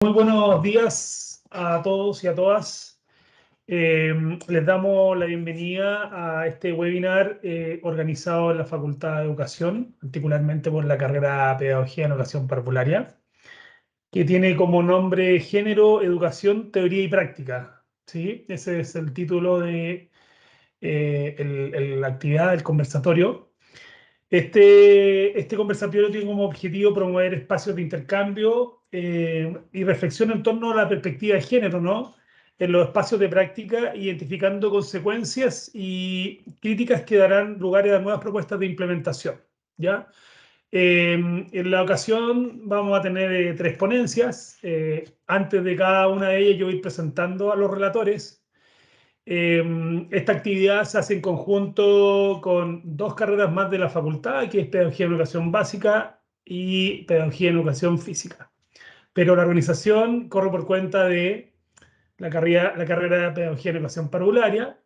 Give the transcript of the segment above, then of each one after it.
Muy buenos días a todos y a todas. Les damos la bienvenida a este webinar organizado en la Facultad de Educación, particularmente por la carrera Pedagogía en Educación Parvularia, que tiene como nombre Género, Educación, Teoría y Práctica. ¿Sí? Ese es el título de la actividad del conversatorio. Este conversatorio tiene como objetivo promover espacios de intercambio y reflexión en torno a la perspectiva de género, ¿no? En los espacios de práctica, identificando consecuencias y críticas que darán lugar a nuevas propuestas de implementación, ¿ya? En la ocasión vamos a tener tres ponencias. Antes de cada una de ellas yo voy a ir presentando a los relatores. Esta actividad se hace en conjunto con dos carreras más de la facultad, que es Pedagogía en Educación Básica y Pedagogía en Educación Física. Pero la organización corre por cuenta de la carrera de Pedagogía en Educación Parvularia.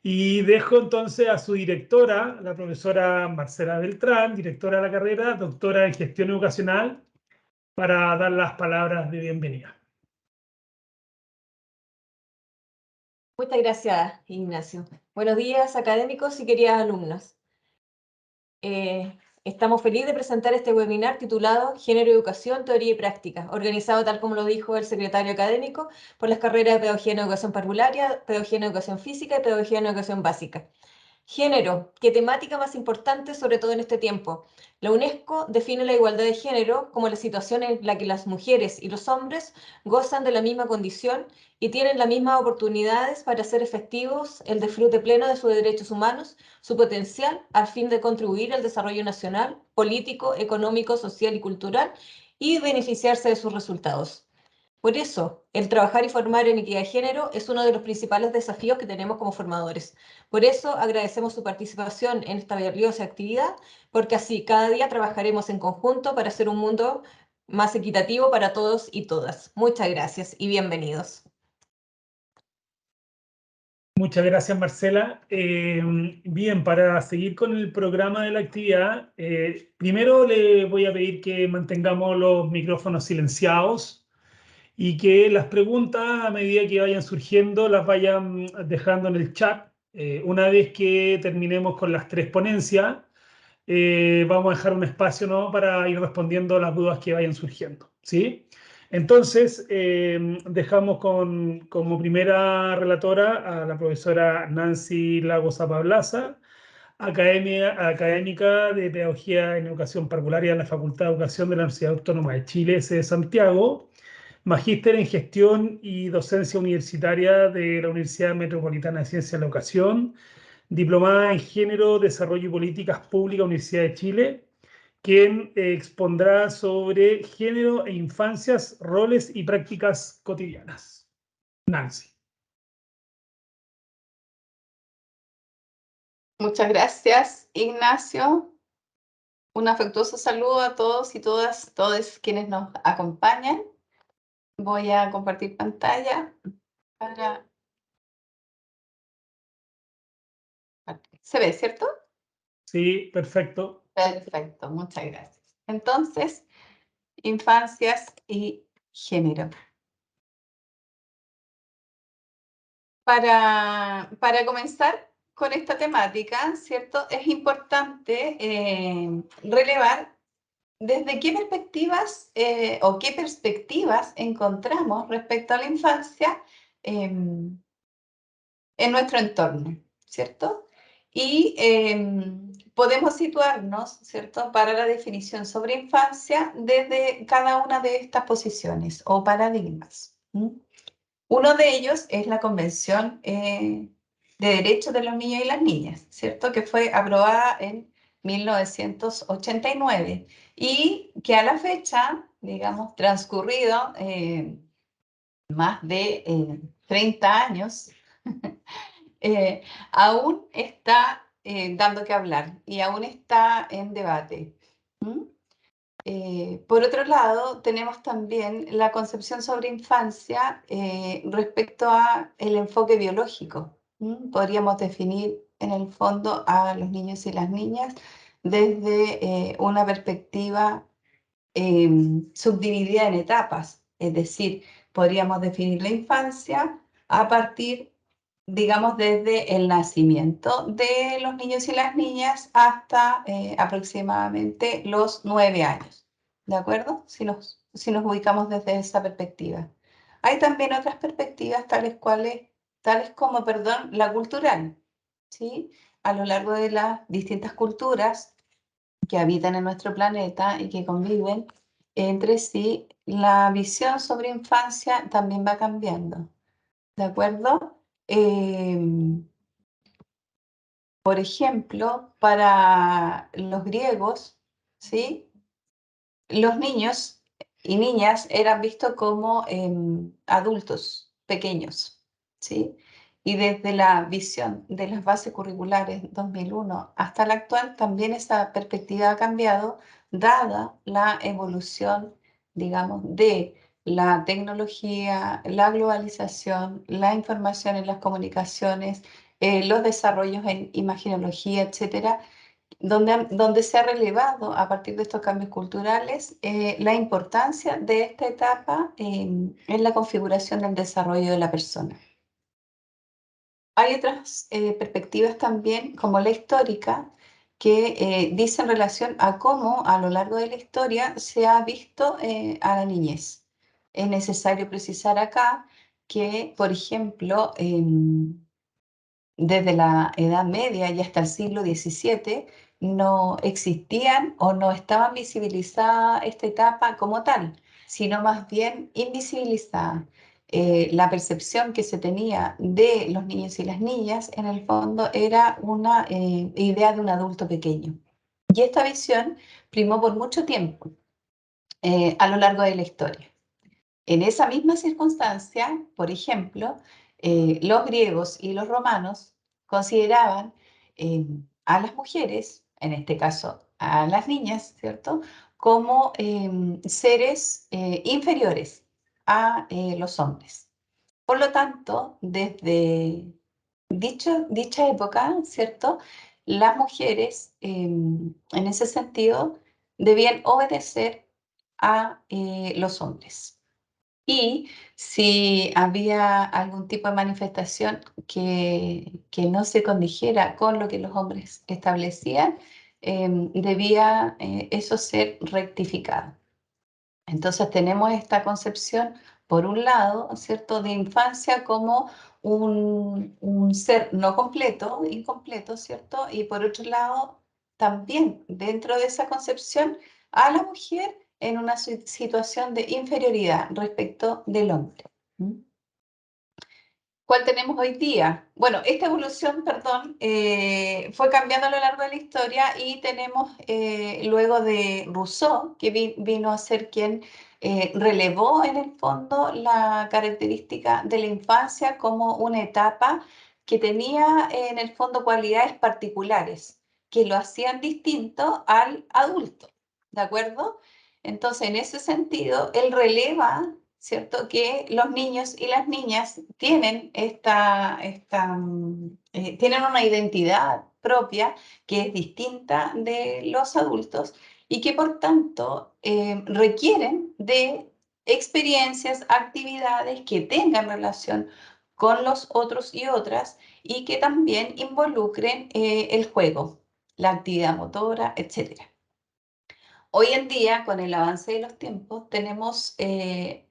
Y dejo entonces a su directora, la profesora Marcela Beltrán, directora de la carrera, doctora en Gestión Educacional, para dar las palabras de bienvenida. Muchas gracias, Ignacio. Buenos días, académicos y queridas alumnas. Estamos felices de presentar este webinar titulado Género, Educación, Teoría y Práctica, organizado, tal como lo dijo el secretario académico, por las carreras de Pedagogía en Educación Parvularia, Pedagogía en Educación Física y Pedagogía en Educación Básica. Género, ¿qué temática más importante, sobre todo en este tiempo? La UNESCO define la igualdad de género como la situación en la que las mujeres y los hombres gozan de la misma condición y tienen las mismas oportunidades para hacer efectivos el disfrute pleno de sus derechos humanos, su potencial al fin de contribuir al desarrollo nacional, político, económico, social y cultural y beneficiarse de sus resultados. Por eso, el trabajar y formar en equidad de género es uno de los principales desafíos que tenemos como formadores. Por eso, agradecemos su participación en esta valiosa actividad, porque así cada día trabajaremos en conjunto para hacer un mundo más equitativo para todos y todas. Muchas gracias y bienvenidos. Muchas gracias, Marcela. Bien, para seguir con el programa de la actividad, primero le voy a pedir que mantengamos los micrófonos silenciados y que las preguntas, a medida que vayan surgiendo, las vayan dejando en el chat. Una vez que terminemos con las tres ponencias, vamos a dejar un espacio, ¿no?, para ir respondiendo las dudas que vayan surgiendo, ¿sí? Entonces, dejamos como primera relatora a la profesora Nancy Lagos Apablaza, académica de Pedagogía en Educación Parvularia de la Facultad de Educación de la Universidad Autónoma de Chile, sede de Santiago, magíster en Gestión y Docencia Universitaria de la Universidad Metropolitana de Ciencias de la Educación, diplomada en Género, Desarrollo y Políticas Públicas, Universidad de Chile, quien expondrá sobre género e infancias, roles y prácticas cotidianas. Nancy. Muchas gracias, Ignacio. Un afectuoso saludo a todos y todas, todos quienes nos acompañan. Voy a compartir pantalla para... ¿Se ve, cierto? Sí, perfecto. Perfecto, muchas gracias. Entonces, infancias y género. Para comenzar con esta temática, ¿cierto? Es importante relevar desde qué perspectivas o qué perspectivas encontramos respecto a la infancia en nuestro entorno, ¿cierto? Y podemos situarnos, ¿cierto?, para la definición sobre infancia desde cada una de estas posiciones o paradigmas. Uno de ellos es la Convención de Derechos de los Niños y las Niñas, ¿cierto?, que fue aprobada en 1989 y que a la fecha, digamos, transcurrido más de 30 años, aún está dando que hablar y aún está en debate. Por otro lado, tenemos también la concepción sobre infancia respecto a el enfoque biológico. Podríamos definir en el fondo a los niños y las niñas desde una perspectiva subdividida en etapas, Es decir, podríamos definir la infancia a partir, digamos, desde el nacimiento de los niños y las niñas hasta aproximadamente los 9 años. ¿De acuerdo? Si nos ubicamos desde esa perspectiva. Hay también otras perspectivas tales como, la cultural, ¿sí? A lo largo de las distintas culturas que habitan en nuestro planeta y que conviven entre sí, la visión sobre infancia también va cambiando, ¿de acuerdo? Por ejemplo, para los griegos, ¿sí? Los niños y niñas eran vistos como adultos pequeños, ¿sí? Y desde la visión de las bases curriculares 2001 hasta la actual, también esa perspectiva ha cambiado, dada la evolución, digamos, de la tecnología, la globalización, la información en las comunicaciones, los desarrollos en imagenología, etcétera, donde se ha relevado a partir de estos cambios culturales la importancia de esta etapa en la configuración del desarrollo de la persona. Hay otras perspectivas también, como la histórica, que dicen relación a cómo a lo largo de la historia se ha visto a la niñez. Es necesario precisar acá que, por ejemplo, desde la Edad Media y hasta el siglo XVII no existían o no estaban visibilizadas esta etapa como tal, sino más bien invisibilizada. La percepción que se tenía de los niños y las niñas en el fondo era una idea de un adulto pequeño. Y esta visión primó por mucho tiempo a lo largo de la historia. En esa misma circunstancia, por ejemplo, los griegos y los romanos consideraban a las mujeres, en este caso a las niñas, ¿cierto?, como seres inferiores a los hombres. Por lo tanto, desde dicha época, ¿cierto?, las mujeres en ese sentido debían obedecer a los hombres. Y si había algún tipo de manifestación que no se condijera con lo que los hombres establecían, debía eso ser rectificado. Entonces tenemos esta concepción, por un lado, ¿cierto?, de infancia como un ser no completo, incompleto, ¿cierto? Y por otro lado, también dentro de esa concepción, a la mujer en una situación de inferioridad respecto del hombre. ¿Mm? ¿Cuál tenemos hoy día? Bueno, esta evolución, perdón, fue cambiando a lo largo de la historia y tenemos luego de Rousseau, que vino a ser quien relevó en el fondo la característica de la infancia como una etapa que tenía en el fondo cualidades particulares que lo hacían distinto al adulto, ¿de acuerdo? Entonces, en ese sentido, él releva, ¿cierto?, que los niños y las niñas tienen tienen una identidad propia que es distinta de los adultos y que por tanto requieren de experiencias, actividades que tengan relación con los otros y otras y que también involucren el juego, la actividad motora, etc. Hoy en día, con el avance de los tiempos, tenemos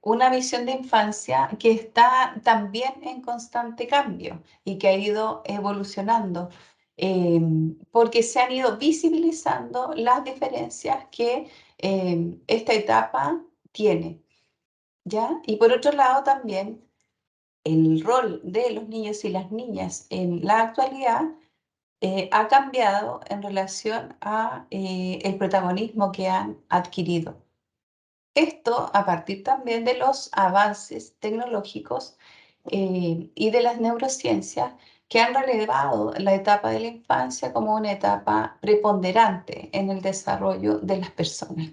una visión de infancia que está también en constante cambio y que ha ido evolucionando, porque se han ido visibilizando las diferencias que esta etapa tiene, ¿ya? Y por otro lado también el rol de los niños y las niñas en la actualidad ha cambiado en relación a el protagonismo que han adquirido. Esto a partir también de los avances tecnológicos y de las neurociencias que han relevado la etapa de la infancia como una etapa preponderante en el desarrollo de las personas,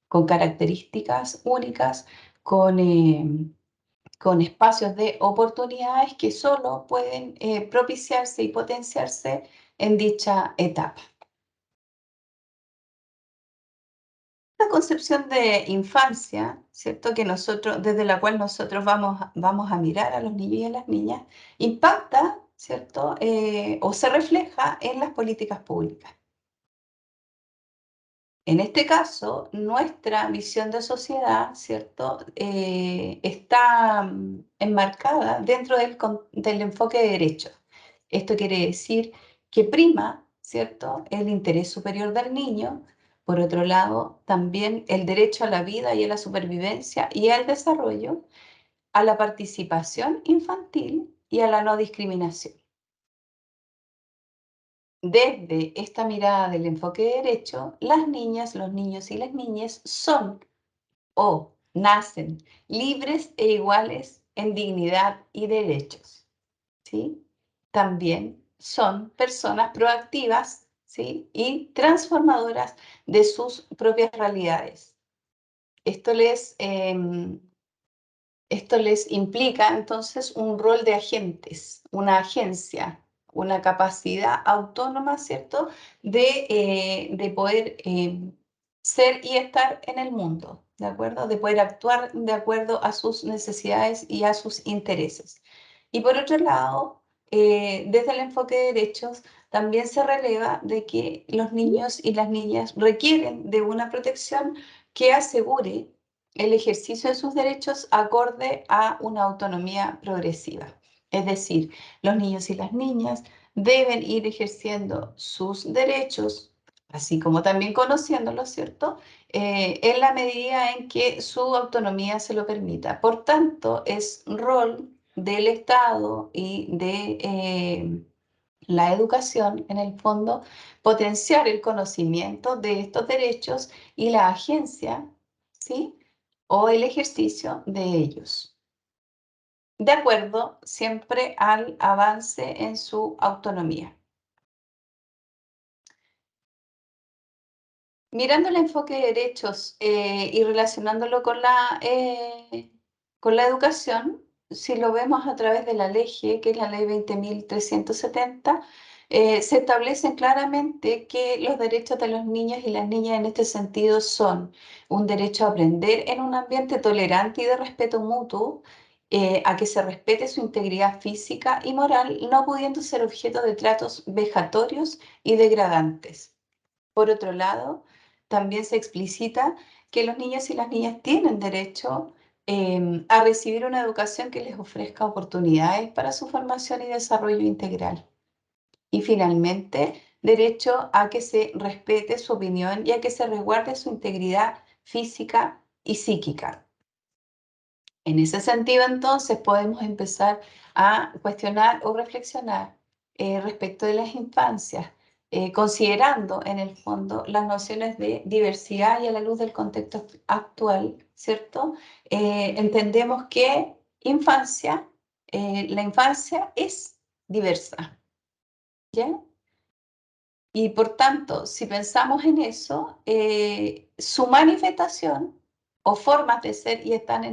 con características únicas, con espacios de oportunidades que solo pueden propiciarse y potenciarse en dicha etapa. esta concepción de infancia, ¿cierto? Que nosotros, desde la cual nosotros vamos a mirar a los niños y a las niñas, impacta, ¿cierto? O se refleja en las políticas públicas. En este caso, nuestra visión de sociedad, ¿cierto? Está enmarcada dentro del enfoque de derechos. Esto quiere decir que prima, ¿cierto?, el interés superior del niño. Por otro lado, también el derecho a la vida y a la supervivencia y al desarrollo, a la participación infantil y a la no discriminación. Desde esta mirada del enfoque de derecho, las niñas, los niños y las niñas son o nacen libres e iguales en dignidad y derechos, ¿sí? También son personas proactivas, ¿sí?, y transformadoras de sus propias realidades. Esto les implica entonces un rol de agentes, una agencia, una capacidad autónoma, ¿cierto?, de poder ser y estar en el mundo, ¿de acuerdo? De poder actuar de acuerdo a sus necesidades y a sus intereses. Y por otro lado, desde el enfoque de derechos, también se releva de que los niños y las niñas requieren de una protección que asegure el ejercicio de sus derechos acorde a una autonomía progresiva. Es decir, los niños y las niñas deben ir ejerciendo sus derechos, así como también conociéndolos, ¿cierto?, en la medida en que su autonomía se lo permita. Por tanto, es rol del Estado y de la educación, en el fondo, potenciar el conocimiento de estos derechos y la agencia, ¿sí?, o el ejercicio de ellos, de acuerdo siempre al avance en su autonomía. Mirando el enfoque de derechos y relacionándolo con la educación, si lo vemos a través de la LEGE, que es la Ley 20.370, se establecen claramente que los derechos de los niños y las niñas en este sentido son un derecho a aprender en un ambiente tolerante y de respeto mutuo, a que se respete su integridad física y moral, no pudiendo ser objeto de tratos vejatorios y degradantes. Por otro lado, también se explicita que los niños y las niñas tienen derecho a recibir una educación que les ofrezca oportunidades para su formación y desarrollo integral. Y finalmente, derecho a que se respete su opinión y a que se resguarde su integridad física y psíquica. En ese sentido, entonces, podemos empezar a cuestionar o reflexionar respecto de las infancias, considerando en el fondo las nociones de diversidad y a la luz del contexto actual, ¿cierto? Entendemos que la infancia es diversa, ¿ya? Y por tanto, si pensamos en eso, su manifestación o formas de ser y de estar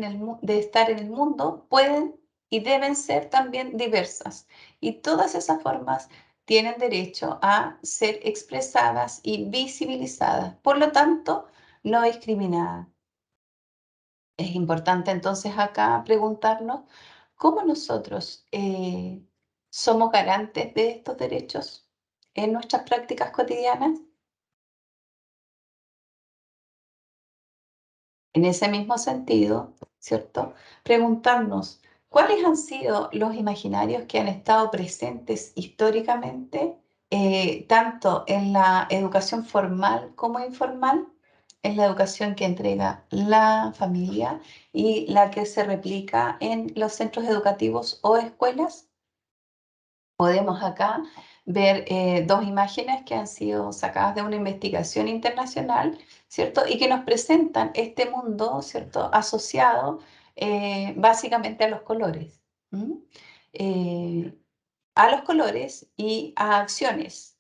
en el mundo pueden y deben ser también diversas. Y todas esas formas tienen derecho a ser expresadas y visibilizadas. Por lo tanto, no discriminadas. Es importante entonces acá preguntarnos cómo nosotros somos garantes de estos derechos en nuestras prácticas cotidianas. En ese mismo sentido, ¿cierto?, preguntarnos cuáles han sido los imaginarios que han estado presentes históricamente, tanto en la educación formal como informal, en la educación que entrega la familia y la que se replica en los centros educativos o escuelas. Podemos acá ver dos imágenes que han sido sacadas de una investigación internacional, ¿cierto? Y que nos presentan este mundo, ¿cierto?, asociado básicamente a los colores. A los colores y a acciones,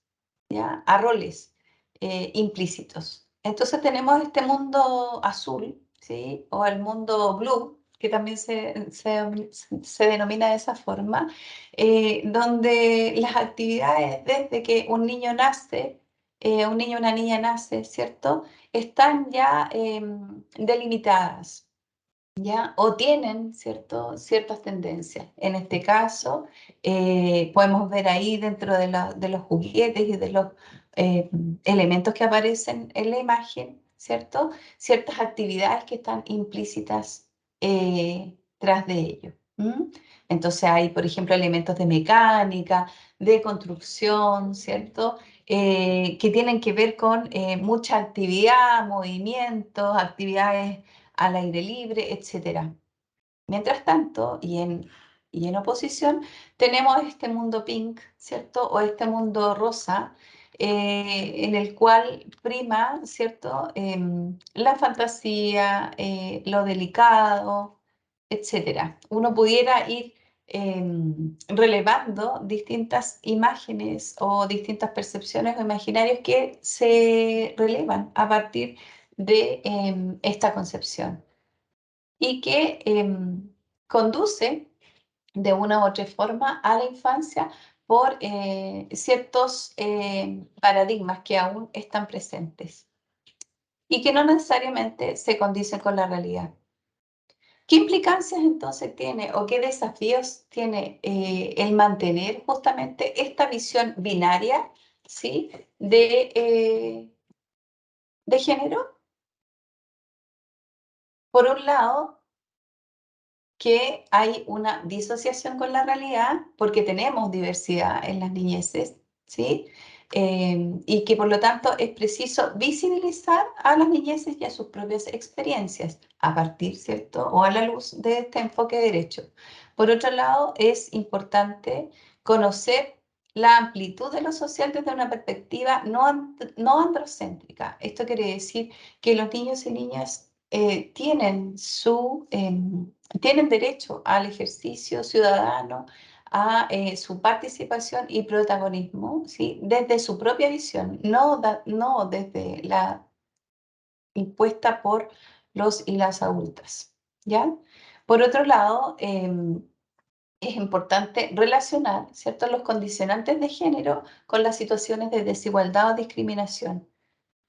¿ya?, a roles implícitos. Entonces tenemos este mundo azul, ¿sí?, o el mundo blue, que también se denomina de esa forma, donde las actividades desde que un niño nace un niño o una niña nace, ¿cierto? Están ya delimitadas, ¿ya? O tienen, ¿cierto? Ciertas tendencias. En este caso, podemos ver ahí dentro de los juguetes y de los elementos que aparecen en la imagen, ¿cierto? Ciertas actividades que están implícitas tras de ello. Entonces hay, por ejemplo, elementos de mecánica, de construcción, ¿cierto? Que tienen que ver con mucha actividad, movimientos, actividades al aire libre, etc. Mientras tanto, y en oposición, tenemos este mundo pink, ¿cierto? O este mundo rosa, en el cual prima, ¿cierto? La fantasía, lo delicado, etc. Uno pudiera ir relevando distintas imágenes o distintas percepciones o imaginarios que se relevan a partir de esta concepción y que conduce de una u otra forma a la infancia por ciertos paradigmas que aún están presentes y que no necesariamente se condicen con la realidad. ¿Qué implicancias entonces tiene o qué desafíos tiene el mantener justamente esta visión binaria, ¿sí? de género? Por un lado, que hay una disociación con la realidad porque tenemos diversidad en las niñeces, ¿sí? Y que por lo tanto es preciso visibilizar a las niñeces y a sus propias experiencias a partir, ¿cierto? O a la luz de este enfoque derecho. Por otro lado, es importante conocer la amplitud de lo social desde una perspectiva no androcéntrica. Esto quiere decir que los niños y niñas tienen derecho al ejercicio ciudadano, a su participación y protagonismo, ¿sí? Desde su propia visión, no desde la impuesta por los y las adultas, ¿ya? Por otro lado, es importante relacionar, ¿cierto?, los condicionantes de género con las situaciones de desigualdad o discriminación.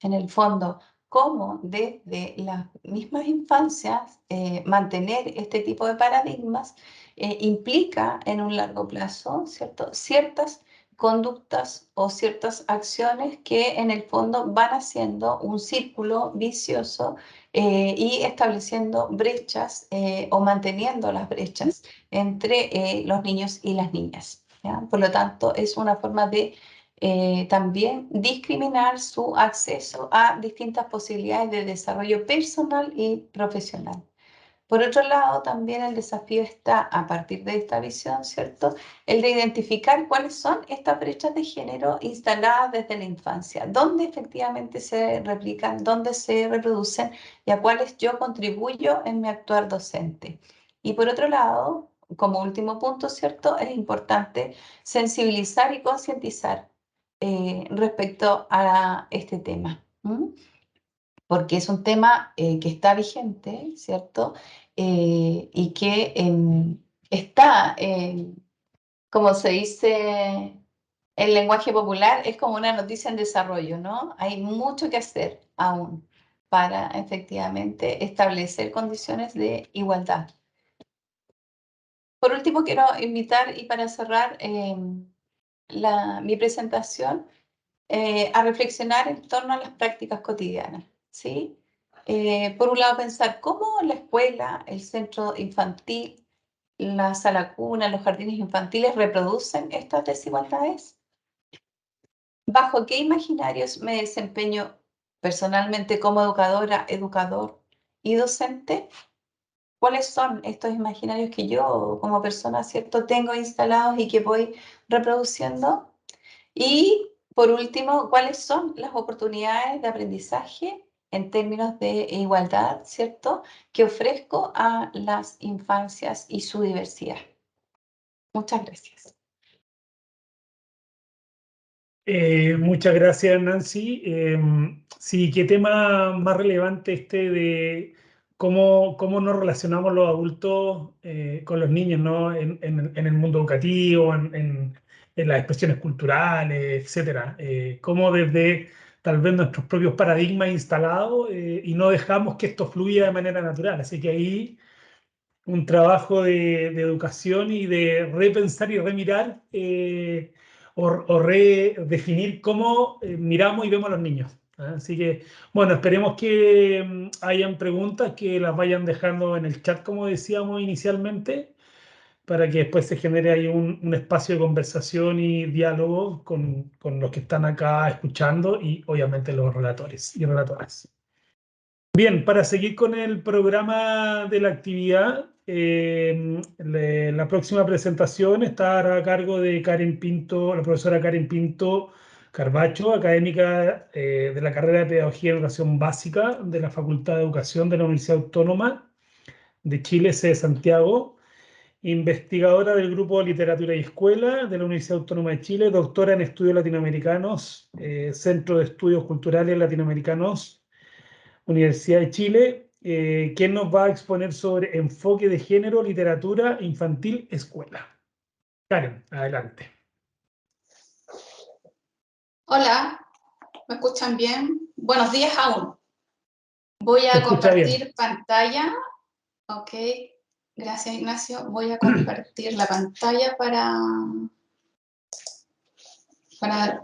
En el fondo, cómo desde las mismas infancias mantener este tipo de paradigmas implica en un largo plazo, ¿cierto?, ciertas conductas o ciertas acciones que en el fondo van haciendo un círculo vicioso y estableciendo brechas o manteniendo las brechas entre los niños y las niñas, ¿ya? Por lo tanto, es una forma de también discriminar su acceso a distintas posibilidades de desarrollo personal y profesional. Por otro lado, también el desafío está, a partir de esta visión, ¿cierto?, el de identificar cuáles son estas brechas de género instaladas desde la infancia, dónde efectivamente se replican, dónde se reproducen y a cuáles yo contribuyo en mi actuar docente. Y por otro lado, como último punto, ¿cierto?, es importante sensibilizar y concientizar respecto a este tema. Porque es un tema que está vigente, ¿cierto? Y que está, como se dice en lenguaje popular, es como una noticia en desarrollo, ¿no? Hay mucho que hacer aún para efectivamente establecer condiciones de igualdad. Por último, quiero invitar, y para cerrar mi presentación, a reflexionar en torno a las prácticas cotidianas, ¿sí? Por un lado, pensar cómo la escuela, el centro infantil, la sala cuna, los jardines infantiles reproducen estas desigualdades. ¿Bajo qué imaginarios me desempeño personalmente como educadora, educador y docente? ¿Cuáles son estos imaginarios que yo como persona, ¿cierto?, tengo instalados y que voy reproduciendo? Y por último, ¿cuáles son las oportunidades de aprendizaje en términos de igualdad, ¿cierto?, que ofrezco a las infancias y su diversidad? Muchas gracias. Muchas gracias, Nancy. Sí, qué tema más relevante este de cómo nos relacionamos los adultos con los niños, ¿no? En el mundo educativo, en las expresiones culturales, etcétera. Cómo desde tal vez nuestros propios paradigmas instalados y no dejamos que esto fluya de manera natural. Así que ahí un trabajo de educación y de repensar y remirar o redefinir cómo miramos y vemos a los niños. ¿Ah? Así que, bueno, esperemos que hayan preguntas que las vayan dejando en el chat, como decíamos inicialmente, para que después se genere ahí un espacio de conversación y diálogo con los que están acá escuchando y obviamente los relatores y relatoras. Bien, para seguir con el programa de la actividad, la próxima presentación está a cargo de Karen Pinto, la profesora Karen Pinto Carbacho, académica de la carrera de Pedagogía y Educación Básica de la Facultad de Educación de la Universidad Autónoma de Chile, sede Santiago, investigadora del Grupo Literatura y Escuela de la Universidad Autónoma de Chile, doctora en Estudios Latinoamericanos, Centro de Estudios Culturales Latinoamericanos, Universidad de Chile, quien nos va a exponer sobre enfoque de género, literatura infantil, escuela. Karen, adelante. Hola, ¿me escuchan bien? Buenos días aún. Voy Se a escucha bien. compartir pantalla. Ok, gracias Ignacio. Voy a compartir la pantalla para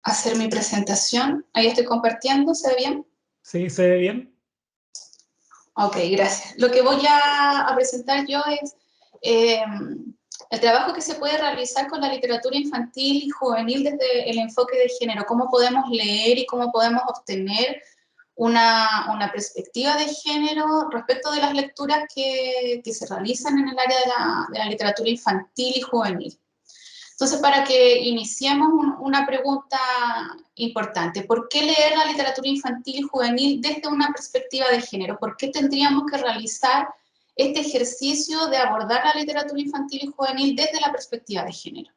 hacer mi presentación. Ahí estoy compartiendo, ¿se ve bien? ¿Sí? ¿Se ve bien? Ok, gracias. Lo que voy a presentar yo es el trabajo que se puede realizar con la literatura infantil y juvenil desde el enfoque de género, cómo podemos leer y cómo podemos obtener una perspectiva de género respecto de las lecturas que se realizan en el área de la literatura infantil y juvenil. Entonces, para que iniciemos una pregunta importante, ¿por qué leer la literatura infantil y juvenil desde una perspectiva de género? ¿Por qué tendríamos que realizar este ejercicio de abordar la literatura infantil y juvenil desde la perspectiva de género?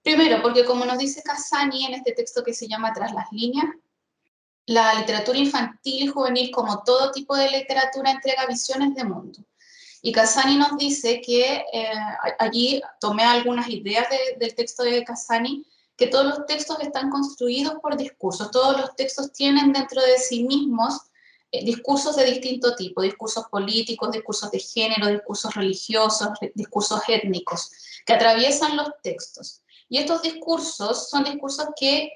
Primero, porque como nos dice Casani en este texto que se llama Tras las líneas, la literatura infantil y juvenil, como todo tipo de literatura, entrega visiones de mundo. Y Casani nos dice que, allí tomé algunas ideas del texto de Casani, que todos los textos están construidos por discursos, todos los textos tienen dentro de sí mismos discursos de distinto tipo, discursos políticos, discursos de género, discursos religiosos, discursos étnicos, que atraviesan los textos. Y estos discursos son discursos que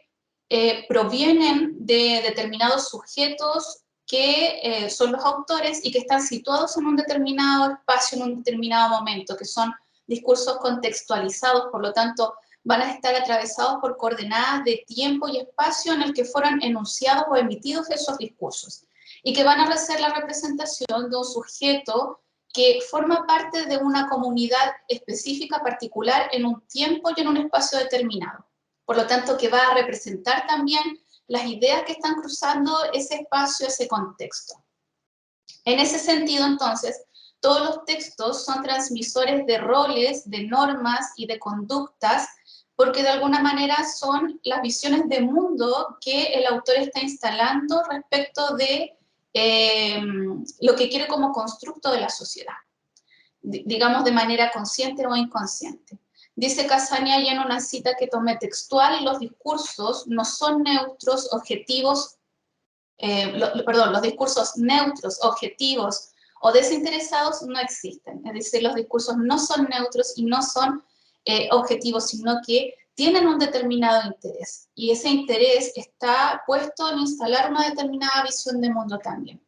provienen de determinados sujetos que son los autores y que están situados en un determinado espacio, en un determinado momento, que son discursos contextualizados, por lo tanto, van a estar atravesados por coordenadas de tiempo y espacio en el que fueron enunciados o emitidos esos discursos, y que van a ser la representación de un sujeto que forma parte de una comunidad específica, particular, en un tiempo y en un espacio determinado. Por lo tanto, que va a representar también las ideas que están cruzando ese espacio, ese contexto. En ese sentido, entonces, todos los textos son transmisores de roles, de normas y de conductas, porque de alguna manera son las visiones de mundo que el autor está instalando respecto de lo que quiere como constructo de la sociedad, digamos de manera consciente o inconsciente. Dice Casani ahí en una cita que tomé textual, los discursos no son neutros, objetivos, los discursos neutros, objetivos o desinteresados no existen. Es decir, los discursos no son neutros y no son objetivos, sino que tienen un determinado interés. Y ese interés está puesto en instalar una determinada visión de mundo también.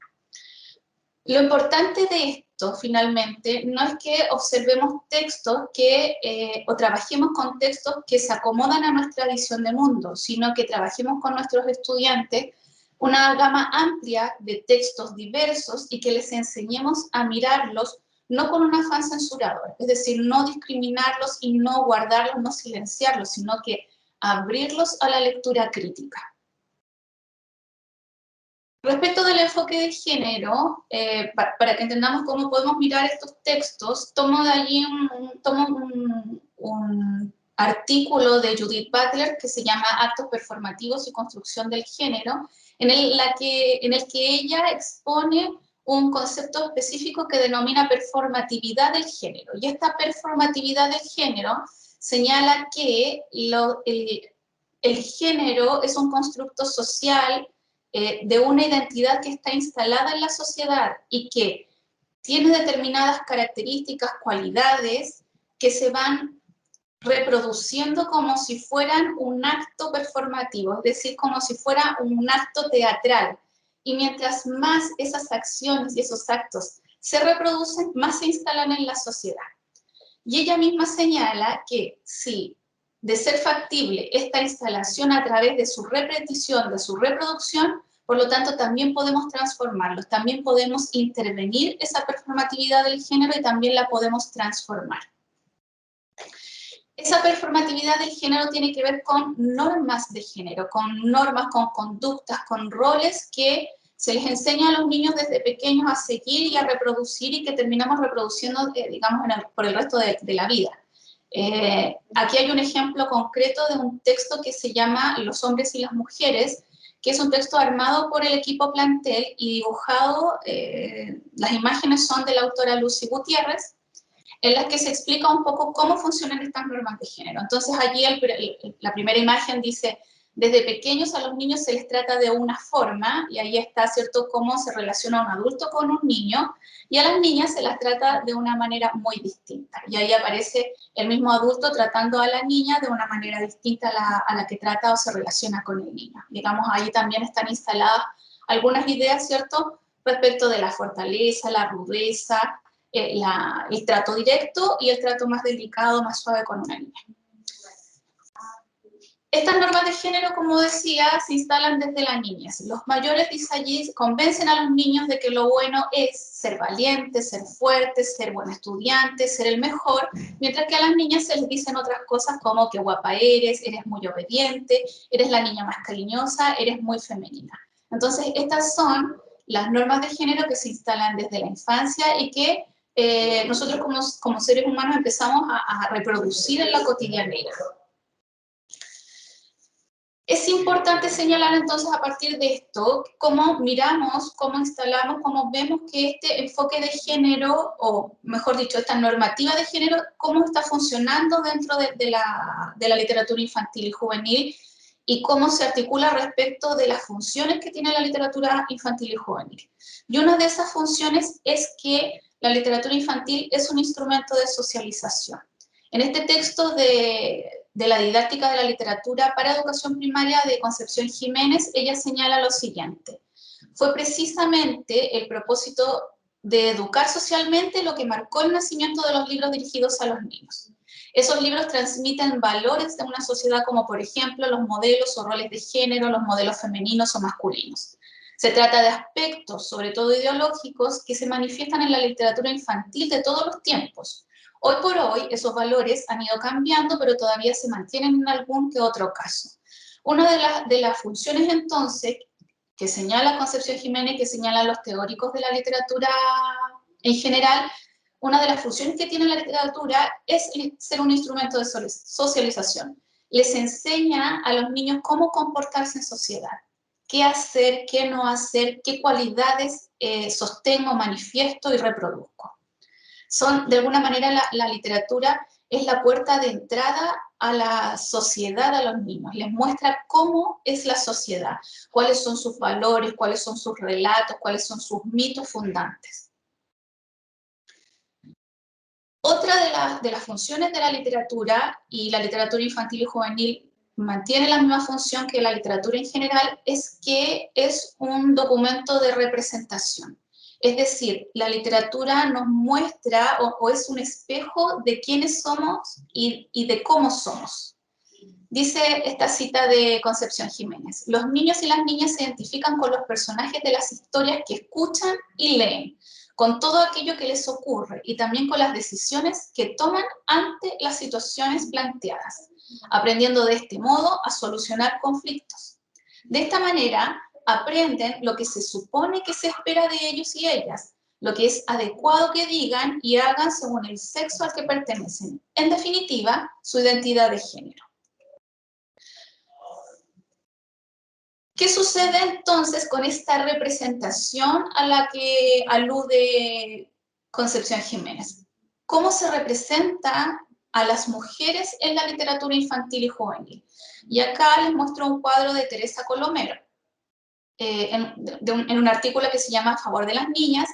Lo importante de esto, finalmente, no es que observemos textos o trabajemos con textos que se acomodan a nuestra visión de mundo, sino que trabajemos con nuestros estudiantes una gama amplia de textos diversos y que les enseñemos a mirarlos no con un afán censurador, es decir, no discriminarlos y no guardarlos, no silenciarlos, sino que abrirlos a la lectura crítica. Respecto del enfoque de género, para que entendamos cómo podemos mirar estos textos, tomo de allí un artículo de Judith Butler que se llama Actos performativos y construcción del género, en el que ella expone un concepto específico que denomina performatividad del género. Y esta performatividad del género señala que el género es un constructo social de una identidad que está instalada en la sociedad y que tiene determinadas características, cualidades que se van reproduciendo como si fueran un acto performativo, es decir, como si fuera un acto teatral. Y mientras más esas acciones y esos actos se reproducen, más se instalan en la sociedad. Y ella misma señala que si de ser factible esta instalación a través de su repetición, de su reproducción, por lo tanto también podemos transformarlos, también podemos intervenir esa performatividad del género y también la podemos transformar. Esa performatividad del género tiene que ver con normas de género, con normas, con conductas, con roles que se les enseña a los niños desde pequeños a seguir y a reproducir y que terminamos reproduciendo, digamos, por el resto de la vida. Aquí hay un ejemplo concreto de un texto que se llama Los hombres y las mujeres, que es un texto armado por el equipo plantel y dibujado, las imágenes son de la autora Lucy Gutiérrez, en las que se explica un poco cómo funcionan estas normas de género. Entonces allí la primera imagen dice, desde pequeños a los niños se les trata de una forma, y ahí está, ¿cierto?, cómo se relaciona un adulto con un niño, y a las niñas se las trata de una manera muy distinta. Y ahí aparece el mismo adulto tratando a la niña de una manera distinta a la que trata o se relaciona con el niño. Digamos, ahí también están instaladas algunas ideas, ¿cierto?, respecto de la fortaleza, la rudeza, el trato directo y el trato más delicado, más suave con una niña. Estas normas de género, como decía, se instalan desde la niñez. Los mayores, dice allí, convencen a los niños de que lo bueno es ser valiente, ser fuerte, ser buen estudiante, ser el mejor, mientras que a las niñas se les dicen otras cosas como que guapa eres muy obediente, eres la niña más cariñosa, eres muy femenina. Entonces, estas son las normas de género que se instalan desde la infancia y que nosotros como seres humanos empezamos a reproducir en la cotidianidad. Es importante señalar entonces a partir de esto cómo miramos, cómo instalamos, cómo vemos que este enfoque de género, o mejor dicho, esta normativa de género, cómo está funcionando dentro de la literatura infantil y juvenil y cómo se articula respecto de las funciones que tiene la literatura infantil y juvenil. Y una de esas funciones es que la literatura infantil es un instrumento de socialización. En este texto de la didáctica de la literatura para educación primaria de Concepción Jiménez, ella señala lo siguiente: fue precisamente el propósito de educar socialmente lo que marcó el nacimiento de los libros dirigidos a los niños. Esos libros transmiten valores de una sociedad como, por ejemplo, los modelos o roles de género, los modelos femeninos o masculinos. Se trata de aspectos, sobre todo ideológicos, que se manifiestan en la literatura infantil de todos los tiempos. Hoy por hoy, esos valores han ido cambiando, pero todavía se mantienen en algún que otro caso. Una de las funciones, entonces, que señala Concepción Jiménez, que señalan los teóricos de la literatura en general, una de las funciones que tiene la literatura es ser un instrumento de socialización. Les enseña a los niños cómo comportarse en sociedad, qué hacer, qué no hacer, qué cualidades sostengo, manifiesto y reproduzco. De alguna manera, la literatura es la puerta de entrada a la sociedad, a los niños. Les muestra cómo es la sociedad, cuáles son sus valores, cuáles son sus relatos, cuáles son sus mitos fundantes. Otra de las funciones de la literatura, y la literatura infantil y juvenil mantiene la misma función que la literatura en general, es que es un documento de representación. Es decir, la literatura nos muestra o es un espejo de quiénes somos y de cómo somos. Dice esta cita de Concepción Jiménez: los niños y las niñas se identifican con los personajes de las historias que escuchan y leen, con todo aquello que les ocurre y también con las decisiones que toman ante las situaciones planteadas, aprendiendo de este modo a solucionar conflictos. De esta manera, aprenden lo que se supone que se espera de ellos y ellas, lo que es adecuado que digan y hagan según el sexo al que pertenecen. En definitiva, su identidad de género. ¿Qué sucede entonces con esta representación a la que alude Concepción Jiménez? ¿Cómo se representa a las mujeres en la literatura infantil y juvenil. Y acá les muestro un cuadro de Teresa Colomero, en un artículo que se llama A favor de las niñas,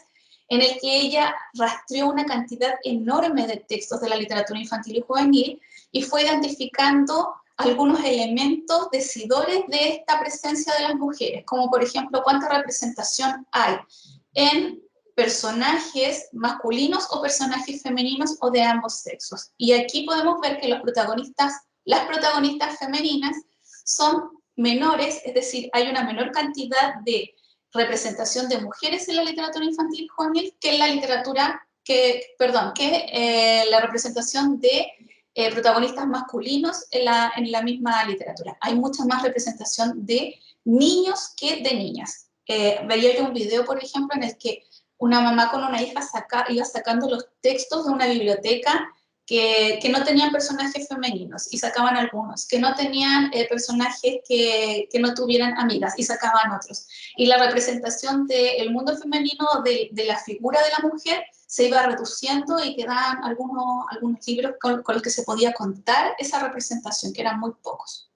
en el que ella rastreó una cantidad enorme de textos de la literatura infantil y juvenil y fue identificando algunos elementos decidores de esta presencia de las mujeres, como por ejemplo cuánta representación hay en personajes masculinos o personajes femeninos o de ambos sexos. Y aquí podemos ver que las protagonistas femeninas son menores, es decir, hay una menor cantidad de representación de mujeres en la literatura infantil y juvenil que en la literatura, la representación de protagonistas masculinos en la misma literatura. Hay mucha más representación de niños que de niñas. Veía yo un video, por ejemplo, en el que una mamá con una hija iba sacando los textos de una biblioteca que no tenían personajes femeninos y sacaban algunos, que no tenían personajes que no tuvieran amigas y sacaban otros. Y la representación del mundo femenino, de la figura de la mujer, se iba reduciendo y quedaban algunos libros con los que se podía contar esa representación, que eran muy pocos.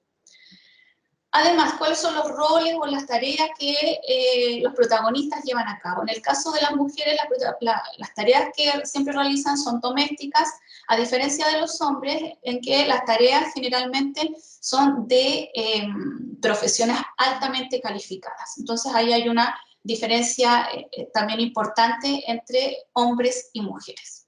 Además, ¿cuáles son los roles o las tareas que los protagonistas llevan a cabo? En el caso de las mujeres, las tareas que siempre realizan son domésticas, a diferencia de los hombres, en que las tareas generalmente son de profesiones altamente calificadas. Entonces, ahí hay una diferencia también importante entre hombres y mujeres.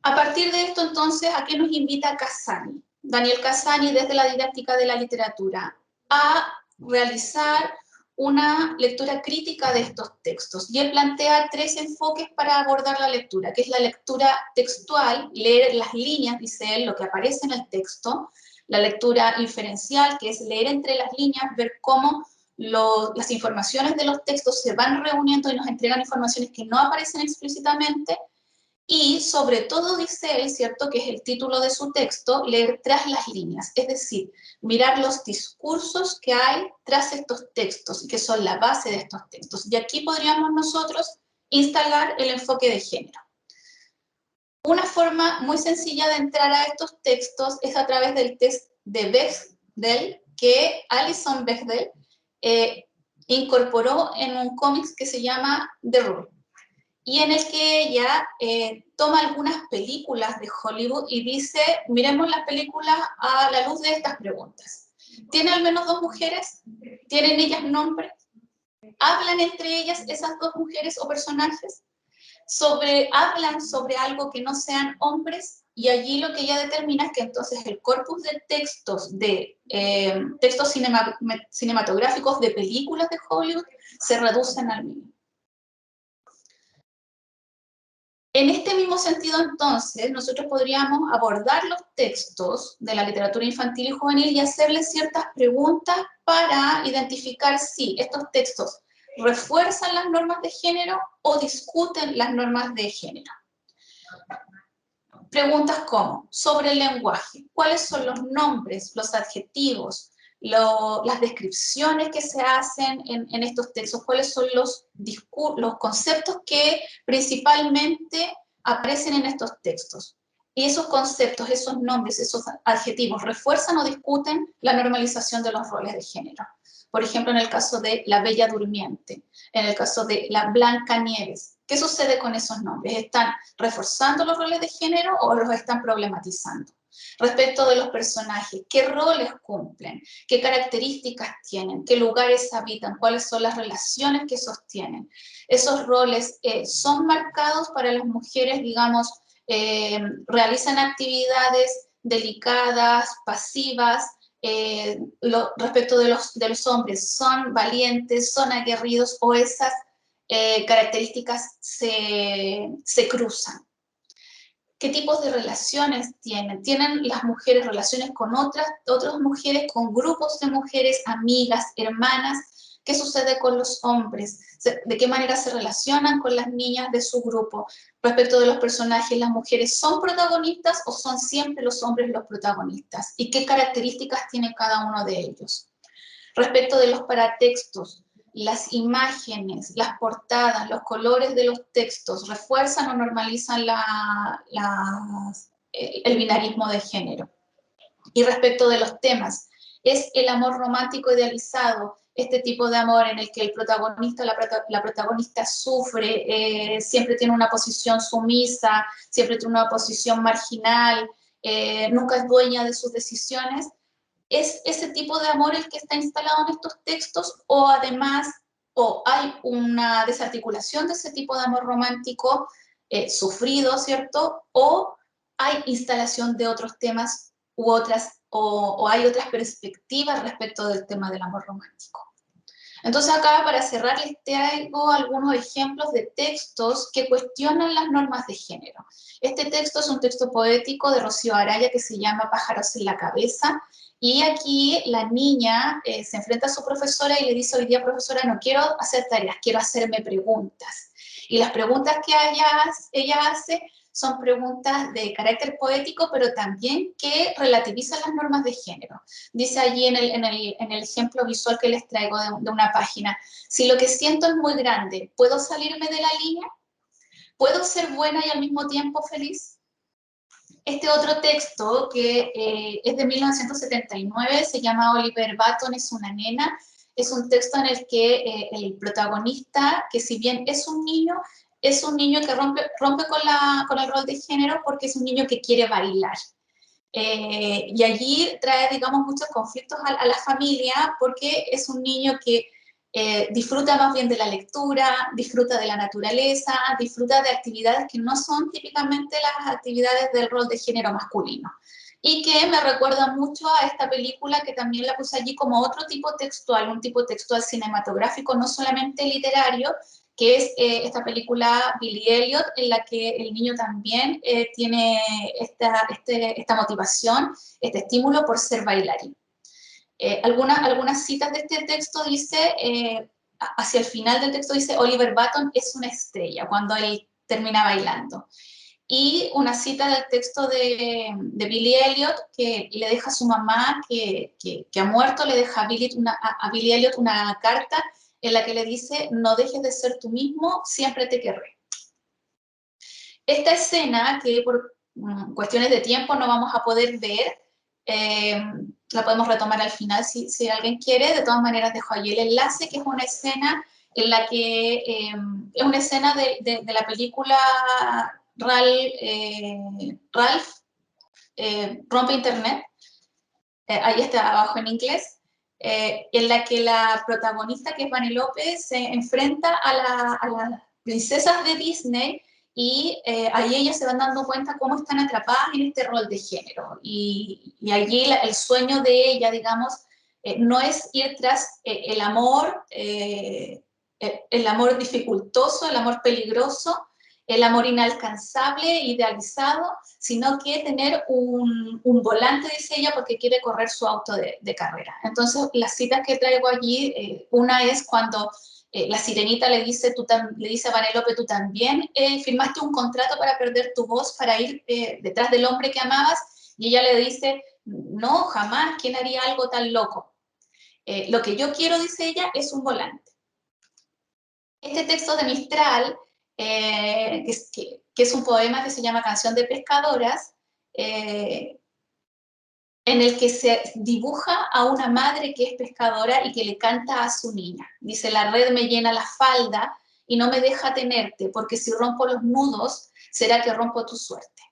A partir de esto, entonces, ¿a qué nos invita Casani? Daniel Casani, desde la didáctica de la literatura, a realizar una lectura crítica de estos textos. Y él plantea 3 enfoques para abordar la lectura, que es la lectura textual, leer las líneas, dice él, lo que aparece en el texto, la lectura inferencial, que es leer entre las líneas, ver cómo las informaciones de los textos se van reuniendo y nos entregan informaciones que no aparecen explícitamente. Y sobre todo, dice él, ¿cierto?, que es el título de su texto, leer tras las líneas, es decir, mirar los discursos que hay tras estos textos, que son la base de estos textos. Y aquí podríamos nosotros instalar el enfoque de género. Una forma muy sencilla de entrar a estos textos es a través del test de Bechdel, que Alison Bechdel incorporó en un cómic que se llama The Rule, y en el que ella toma algunas películas de Hollywood y dice, miremos las películas a la luz de estas preguntas. ¿Tiene al menos 2 mujeres? ¿Tienen ellas nombres? ¿Hablan entre ellas esas 2 mujeres o personajes? ¿Hablan sobre algo que no sean hombres? Y allí lo que ella determina es que entonces el corpus de textos, textos cinematográficos de películas de Hollywood se reducen al mínimo. En este mismo sentido, entonces, nosotros podríamos abordar los textos de la literatura infantil y juvenil y hacerles ciertas preguntas para identificar si estos textos refuerzan las normas de género o discuten las normas de género. Preguntas como, sobre el lenguaje, ¿cuáles son los nombres, los adjetivos, las descripciones que se hacen en estos textos? ¿Cuáles son los conceptos que principalmente aparecen en estos textos? Y esos conceptos, esos nombres, esos adjetivos, ¿refuerzan o discuten la normalización de los roles de género? Por ejemplo, en el caso de la Bella Durmiente, en el caso de la Blancanieves, ¿qué sucede con esos nombres? ¿Están reforzando los roles de género o los están problematizando? Respecto de los personajes, ¿qué roles cumplen? ¿Qué características tienen? ¿Qué lugares habitan? ¿Cuáles son las relaciones que sostienen? Esos roles son marcados para las mujeres, digamos, realizan actividades delicadas, pasivas. Respecto de los hombres, ¿son valientes, son aguerridos o esas características se cruzan? ¿Qué tipos de relaciones tienen? ¿Tienen las mujeres relaciones con otras mujeres, con grupos de mujeres, amigas, hermanas? ¿Qué sucede con los hombres? ¿De qué manera se relacionan con las niñas de su grupo? Respecto de los personajes, ¿las mujeres son protagonistas o son siempre los hombres los protagonistas? ¿Y qué características tiene cada uno de ellos? Respecto de los paratextos, las imágenes, las portadas, los colores de los textos refuerzan o normalizan el binarismo de género. Y respecto de los temas, es el amor romántico idealizado, este tipo de amor en el que el protagonista o la protagonista sufre, siempre tiene una posición sumisa, siempre tiene una posición marginal, nunca es dueña de sus decisiones. ¿Es ese tipo de amor el que está instalado en estos textos o además hay una desarticulación de ese tipo de amor romántico sufrido, ¿cierto? O hay instalación de otros temas u otras, o hay otras perspectivas respecto del tema del amor romántico? Entonces acá, para cerrar, les traigo algunos ejemplos de textos que cuestionan las normas de género. Este texto es un texto poético de Rocío Araya que se llama Pájaros en la cabeza, y aquí la niña se enfrenta a su profesora y le dice: hoy día, profesora, no quiero hacer tareas, quiero hacerme preguntas. Y las preguntas que ella hace son preguntas de carácter poético, pero también que relativizan las normas de género. Dice allí en el ejemplo visual que les traigo de una página: si lo que siento es muy grande, ¿puedo salirme de la línea? ¿Puedo ser buena y al mismo tiempo feliz? Este otro texto, que es de 1979, se llama Oliver Button es una nena. Es un texto en el que el protagonista, que si bien es un niño que rompe con el rol de género, porque es un niño que quiere bailar. Y allí trae, digamos, muchos conflictos a la familia, porque es un niño que disfruta más bien de la lectura, disfruta de la naturaleza, disfruta de actividades que no son típicamente las actividades del rol de género masculino. Y que me recuerda mucho a esta película, que también la puse allí como otro tipo textual, un tipo textual cinematográfico, no solamente literario, que es esta película Billy Elliot, en la que el niño también tiene esta motivación, este estímulo por ser bailarín. Algunas citas de este texto dice, hacia el final del texto dice: Oliver Button es una estrella, cuando él termina bailando. Y una cita del texto de Billy Elliot, que le deja a su mamá, que ha muerto, le deja a Billy Elliot una carta en la que le dice: no dejes de ser tú mismo, siempre te querré. Esta escena, que por cuestiones de tiempo no vamos a poder ver, la podemos retomar al final si alguien quiere. De todas maneras, dejo ahí el enlace, que es una escena en la que es una escena de la película Ralph Rompe Internet. Ahí está abajo en inglés. En la que la protagonista, que es Vanellope, se enfrenta a las princesas de Disney, y ahí ellas se van dando cuenta cómo están atrapadas en este rol de género. Y allí el sueño de ella, digamos, no es ir tras el amor dificultoso, el amor peligroso, el amor inalcanzable, idealizado, sino que tener un volante, dice ella, porque quiere correr su auto de carrera. Entonces, las citas que traigo allí, una es cuando la sirenita le dice a Vanellope: tú también firmaste un contrato para perder tu voz, para ir detrás del hombre que amabas, y ella le dice: no, jamás, ¿quién haría algo tan loco? Lo que yo quiero, dice ella, es un volante. Este texto de Mistral, que es un poema que se llama Canción de Pescadoras, en el que se dibuja a una madre que es pescadora y que le canta a su niña. Dice: la red me llena la falda y no me deja tenerte, porque si rompo los nudos, será que rompo tu suerte.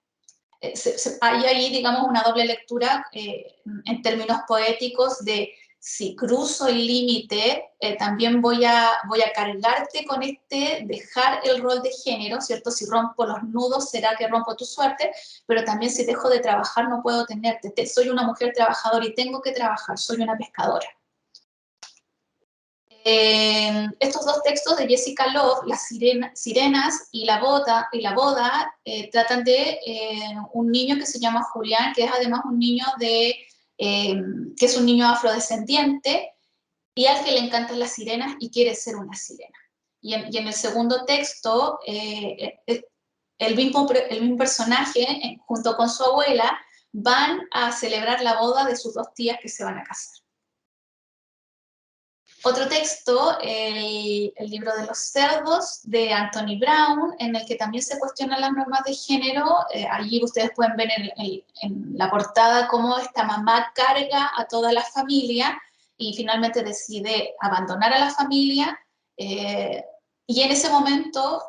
Hay ahí, digamos, una doble lectura en términos poéticos de: si cruzo el límite, también voy a cargarte con dejar el rol de género, ¿cierto? Si rompo los nudos, será que rompo tu suerte, pero también si dejo de trabajar, no puedo tenerte. Soy una mujer trabajadora y tengo que trabajar, soy una pescadora. Estos dos textos de Jessica Love, Las sirenas y la boda, tratan de un niño que se llama Julián, que es además un niño que es un niño afrodescendiente, y al que le encantan las sirenas y quiere ser una sirena. Y en el segundo texto, el mismo personaje, junto con su abuela, van a celebrar la boda de sus dos tías que se van a casar. Otro texto, el libro de los cerdos de Anthony Brown, en el que también se cuestionan las normas de género. Allí ustedes pueden ver en la portada cómo esta mamá carga a toda la familia y finalmente decide abandonar a la familia. Y en ese momento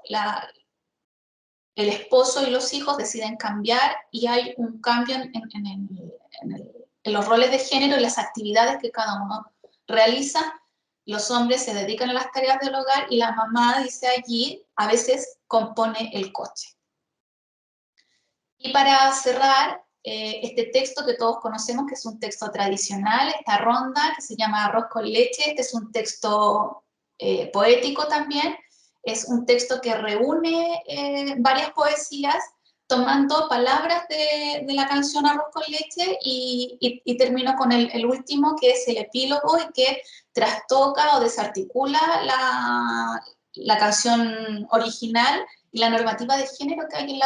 el esposo y los hijos deciden cambiar y hay un cambio en los roles de género y las actividades que cada uno realiza. Los hombres se dedican a las tareas del hogar y la mamá, dice allí, a veces compone el coche. Y para cerrar, este texto que todos conocemos, que es un texto tradicional, esta ronda que se llama Arroz con leche, este es un texto poético también, es un texto que reúne varias poesías tomando palabras de la canción Arroz con leche y termino con el último, que es el epílogo y que trastoca o desarticula la canción original y la normativa de género que hay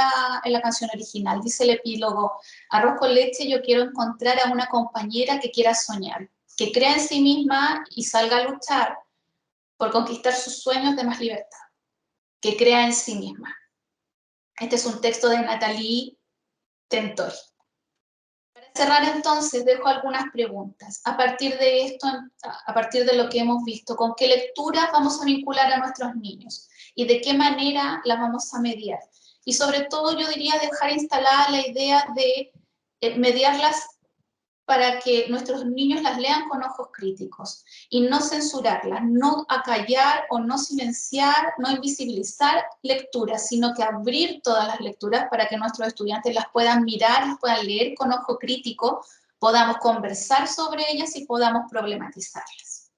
en la canción original. Dice el epílogo: arroz con leche, yo quiero encontrar a una compañera que quiera soñar, que crea en sí misma y salga a luchar por conquistar sus sueños de más libertad, que crea en sí misma. Este es un texto de Nathalie Tentori. Para cerrar entonces, dejo algunas preguntas. A partir de esto, a partir de lo que hemos visto, ¿con qué lecturas vamos a vincular a nuestros niños? ¿Y de qué manera las vamos a mediar? Y sobre todo yo diría dejar instalada la idea de mediarlas para que nuestros niños las lean con ojos críticos y no censurarlas, no acallar o no silenciar, no invisibilizar lecturas, sino que abrir todas las lecturas para que nuestros estudiantes las puedan mirar, las puedan leer con ojo crítico, podamos conversar sobre ellas y podamos problematizarlas.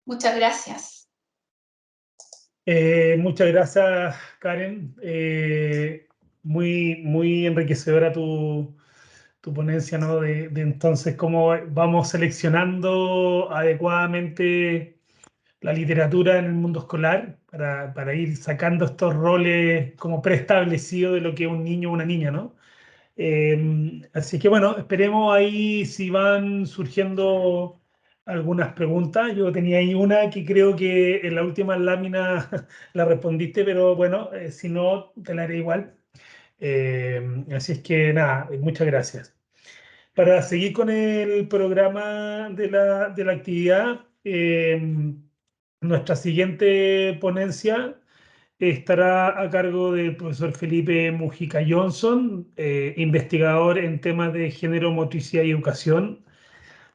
Muchas gracias. Muchas gracias, Karen. Muy enriquecedora tu ponencia, ¿no? De entonces cómo vamos seleccionando adecuadamente la literatura en el mundo escolar para ir sacando estos roles como preestablecidos de lo que es un niño o una niña, ¿no? Así que bueno, esperemos ahí si van surgiendo algunas preguntas. Yo tenía ahí una que creo que en la última lámina la respondiste, pero bueno, si no, te la haré igual. Así es que nada, muchas gracias. Para seguir con el programa de la actividad, nuestra siguiente ponencia estará a cargo del profesor Felipe Mujica Johnson, investigador en temas de género, motricidad y educación,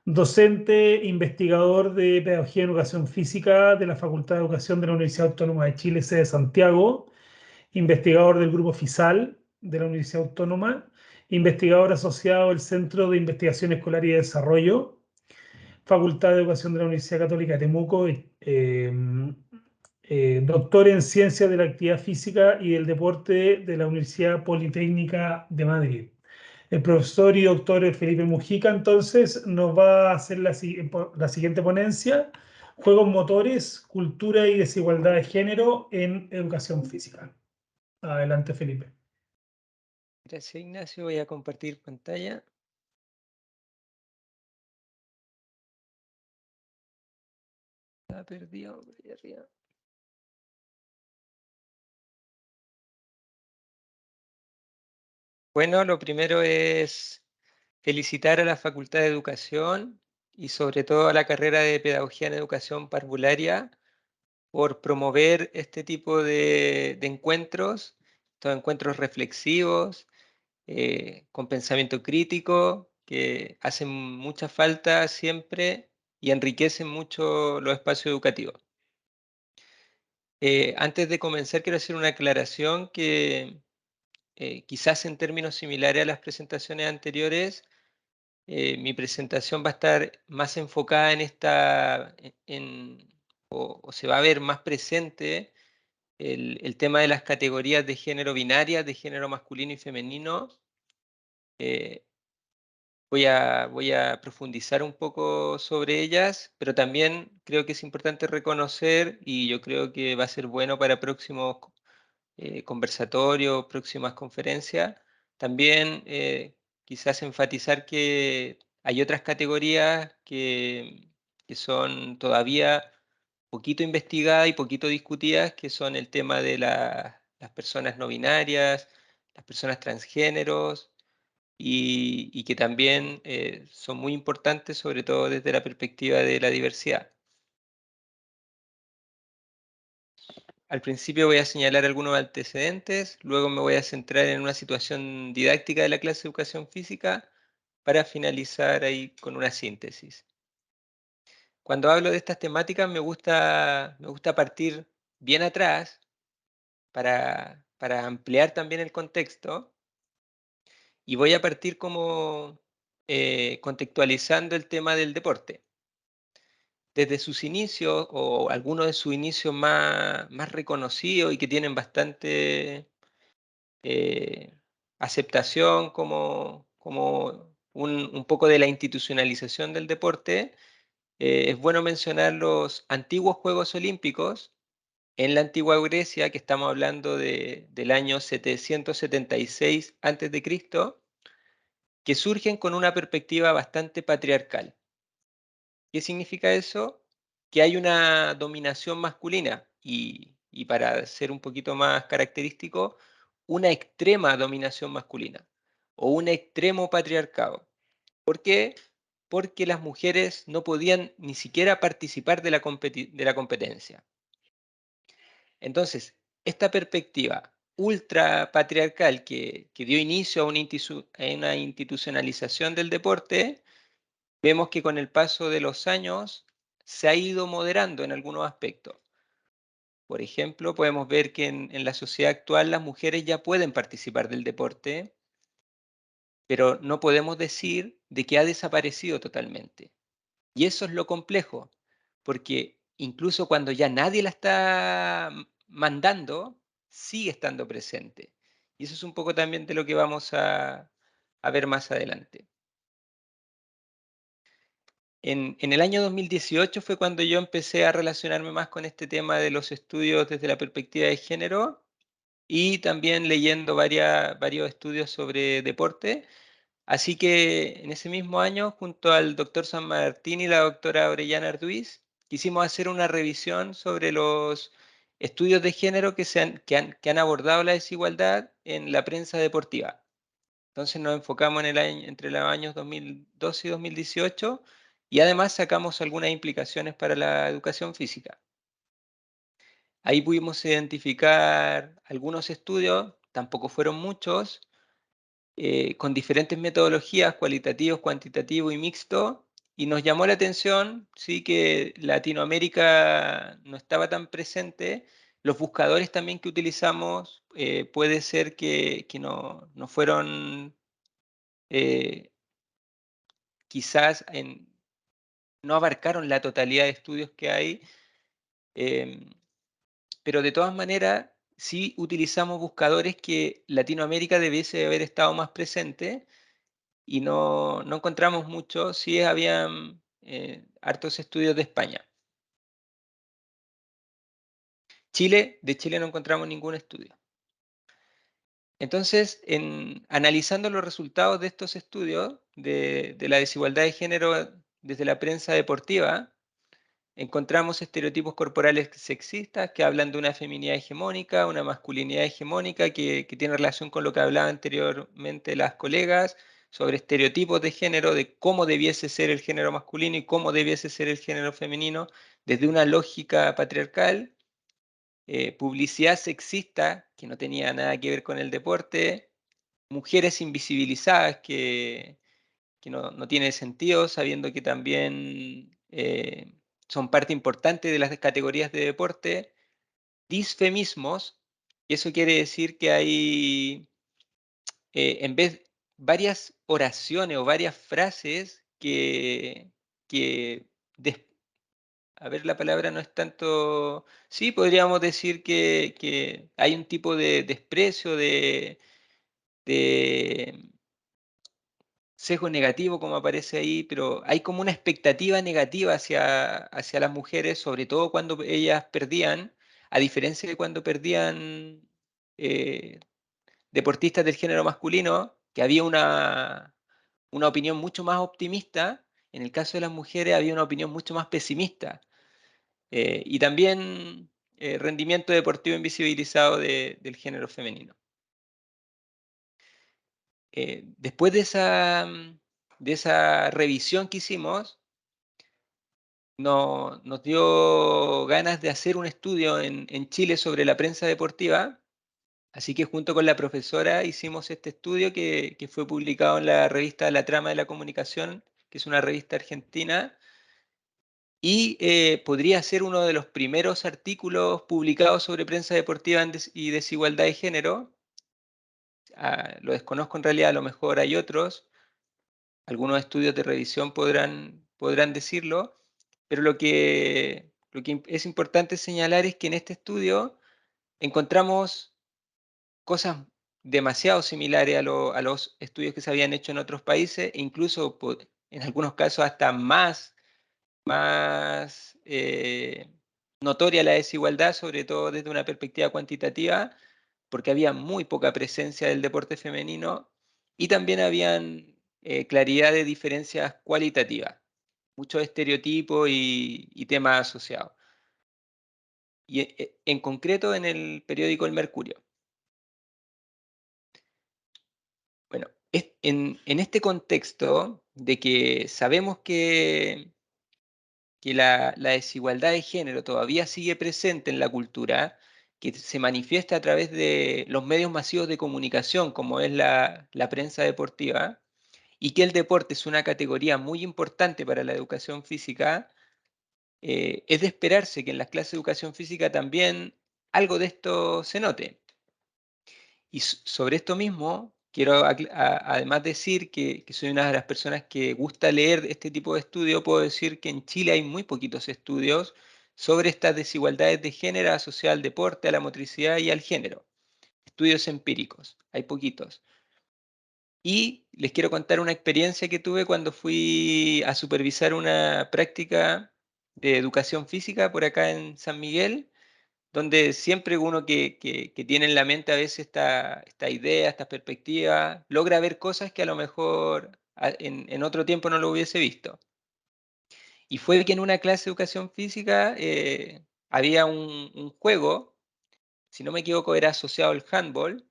docente, investigador de Pedagogía y Educación Física de la Facultad de Educación de la Universidad Autónoma de Chile, sede Santiago, investigador del Grupo FISAL de la Universidad Autónoma, investigador asociado del Centro de Investigación Escolar y de Desarrollo, Facultad de Educación de la Universidad Católica de Temuco, doctor en Ciencias de la Actividad Física y del Deporte de la Universidad Politécnica de Madrid. El profesor y doctor Felipe Mujica, entonces, nos va a hacer la siguiente ponencia: Juegos motores, cultura y desigualdad de género en educación física. Adelante, Felipe. Gracias, Ignacio. Voy a compartir pantalla. Está perdido por ahí arriba. Bueno, lo primero es felicitar a la Facultad de Educación y sobre todo a la carrera de Pedagogía en Educación Parvularia por promover este tipo de encuentros, estos encuentros reflexivos, con pensamiento crítico, que hacen mucha falta siempre y enriquecen mucho los espacios educativos. Antes de comenzar, quiero hacer una aclaración que quizás en términos similares a las presentaciones anteriores, mi presentación va a estar más enfocada en o se va a ver más presente el tema de las categorías de género binarias, de género masculino y femenino. Voy a profundizar un poco sobre ellas, pero también creo que es importante reconocer, y yo creo que va a ser bueno para próximos conversatorios, próximas conferencias, también quizás enfatizar que hay otras categorías que son todavía poquito investigadas y poquito discutidas, que son el tema de las personas no binarias, las personas transgéneros, y que también son muy importantes, sobre todo desde la perspectiva de la diversidad. Al principio voy a señalar algunos antecedentes, luego me voy a centrar en una situación didáctica de la clase de educación física para finalizar ahí con una síntesis. Cuando hablo de estas temáticas me gusta partir bien atrás para ampliar también el contexto, y voy a partir como contextualizando el tema del deporte. Desde sus inicios, o algunos de sus inicios más reconocidos y que tienen bastante aceptación como un poco de la institucionalización del deporte, es bueno mencionar los antiguos Juegos Olímpicos en la antigua Grecia, que estamos hablando del año 776 a.C., que surgen con una perspectiva bastante patriarcal. ¿Qué significa eso? Que hay una dominación masculina y para ser un poquito más característico, una extrema dominación masculina o un extremo patriarcado. ¿Por qué? Porque las mujeres no podían ni siquiera participar de la competencia. Entonces, esta perspectiva ultra patriarcal que dio inicio a una institucionalización del deporte, vemos que con el paso de los años se ha ido moderando en algunos aspectos. Por ejemplo, podemos ver que en la sociedad actual las mujeres ya pueden participar del deporte, pero no podemos decir de que ha desaparecido totalmente. Y eso es lo complejo, porque incluso cuando ya nadie la está mandando, sigue estando presente. Y eso es un poco también de lo que vamos a ver más adelante. En el año 2018 fue cuando yo empecé a relacionarme más con este tema de los estudios desde la perspectiva de género, y también leyendo varios estudios sobre deporte. Así que en ese mismo año, junto al doctor San Martín y la doctora Orellana Arduiz, quisimos hacer una revisión sobre los estudios de género que han abordado la desigualdad en la prensa deportiva. Entonces nos enfocamos entre los años 2012 y 2018, y además sacamos algunas implicaciones para la educación física. Ahí pudimos identificar algunos estudios, tampoco fueron muchos, con diferentes metodologías, cualitativo, cuantitativo y mixto, y nos llamó la atención, sí, que Latinoamérica no estaba tan presente. Los buscadores también que utilizamos puede ser que no fueron, quizás no abarcaron la totalidad de estudios que hay, pero de todas maneras sí utilizamos buscadores que Latinoamérica debiese haber estado más presente, y no encontramos mucho. Sí habían hartos estudios de España. De Chile no encontramos ningún estudio. Entonces, analizando los resultados de estos estudios de la desigualdad de género desde la prensa deportiva, encontramos estereotipos corporales sexistas que hablan de una feminidad hegemónica, una masculinidad hegemónica que tiene relación con lo que hablaban anteriormente las colegas sobre estereotipos de género, de cómo debiese ser el género masculino y cómo debiese ser el género femenino, desde una lógica patriarcal, publicidad sexista que no tenía nada que ver con el deporte, mujeres invisibilizadas que no tiene sentido, sabiendo que también son parte importante de las categorías de deporte, disfemismos, y eso quiere decir que hay, en vez, varias oraciones o varias frases que a ver, la palabra no es tanto, sí, podríamos decir que hay un tipo de desprecio, de sesgo negativo, como aparece ahí, pero hay como una expectativa negativa hacia las mujeres, sobre todo cuando ellas perdían, a diferencia de cuando perdían deportistas del género masculino, que había una opinión mucho más optimista. En el caso de las mujeres había una opinión mucho más pesimista. Y también rendimiento deportivo invisibilizado del género femenino. Después de esa revisión que hicimos, nos dio ganas de hacer un estudio en Chile sobre la prensa deportiva. Así que junto con la profesora hicimos este estudio que fue publicado en la revista La Trama de la Comunicación, que es una revista argentina, y podría ser uno de los primeros artículos publicados sobre prensa deportiva y desigualdad de género. Lo desconozco en realidad, a lo mejor hay otros. Algunos estudios de revisión podrán decirlo, pero lo que es importante señalar es que en este estudio encontramos cosas demasiado similares a los estudios que se habían hecho en otros países, e incluso en algunos casos hasta más notoria la desigualdad, sobre todo desde una perspectiva cuantitativa, porque había muy poca presencia del deporte femenino y también habían claridad de diferencias cualitativas, muchos estereotipos y temas asociados. Y en concreto en el periódico El Mercurio. Bueno, en este contexto de que sabemos que la desigualdad de género todavía sigue presente en la cultura, que se manifiesta a través de los medios masivos de comunicación, como es la prensa deportiva, y que el deporte es una categoría muy importante para la educación física, es de esperarse que en las clases de educación física también algo de esto se note. Y sobre esto mismo, quiero además decir que soy una de las personas que gusta leer este tipo de estudios. Puedo decir que en Chile hay muy poquitos estudios sobre estas desigualdades de género asociadas al deporte, a la motricidad y al género. Estudios empíricos, hay poquitos. Y les quiero contar una experiencia que tuve cuando fui a supervisar una práctica de educación física por acá en San Miguel, donde siempre uno que tiene en la mente a veces esta idea, esta perspectiva, logra ver cosas que a lo mejor en otro tiempo no lo hubiese visto. Y fue que en una clase de educación física había un juego, si no me equivoco era asociado al handball,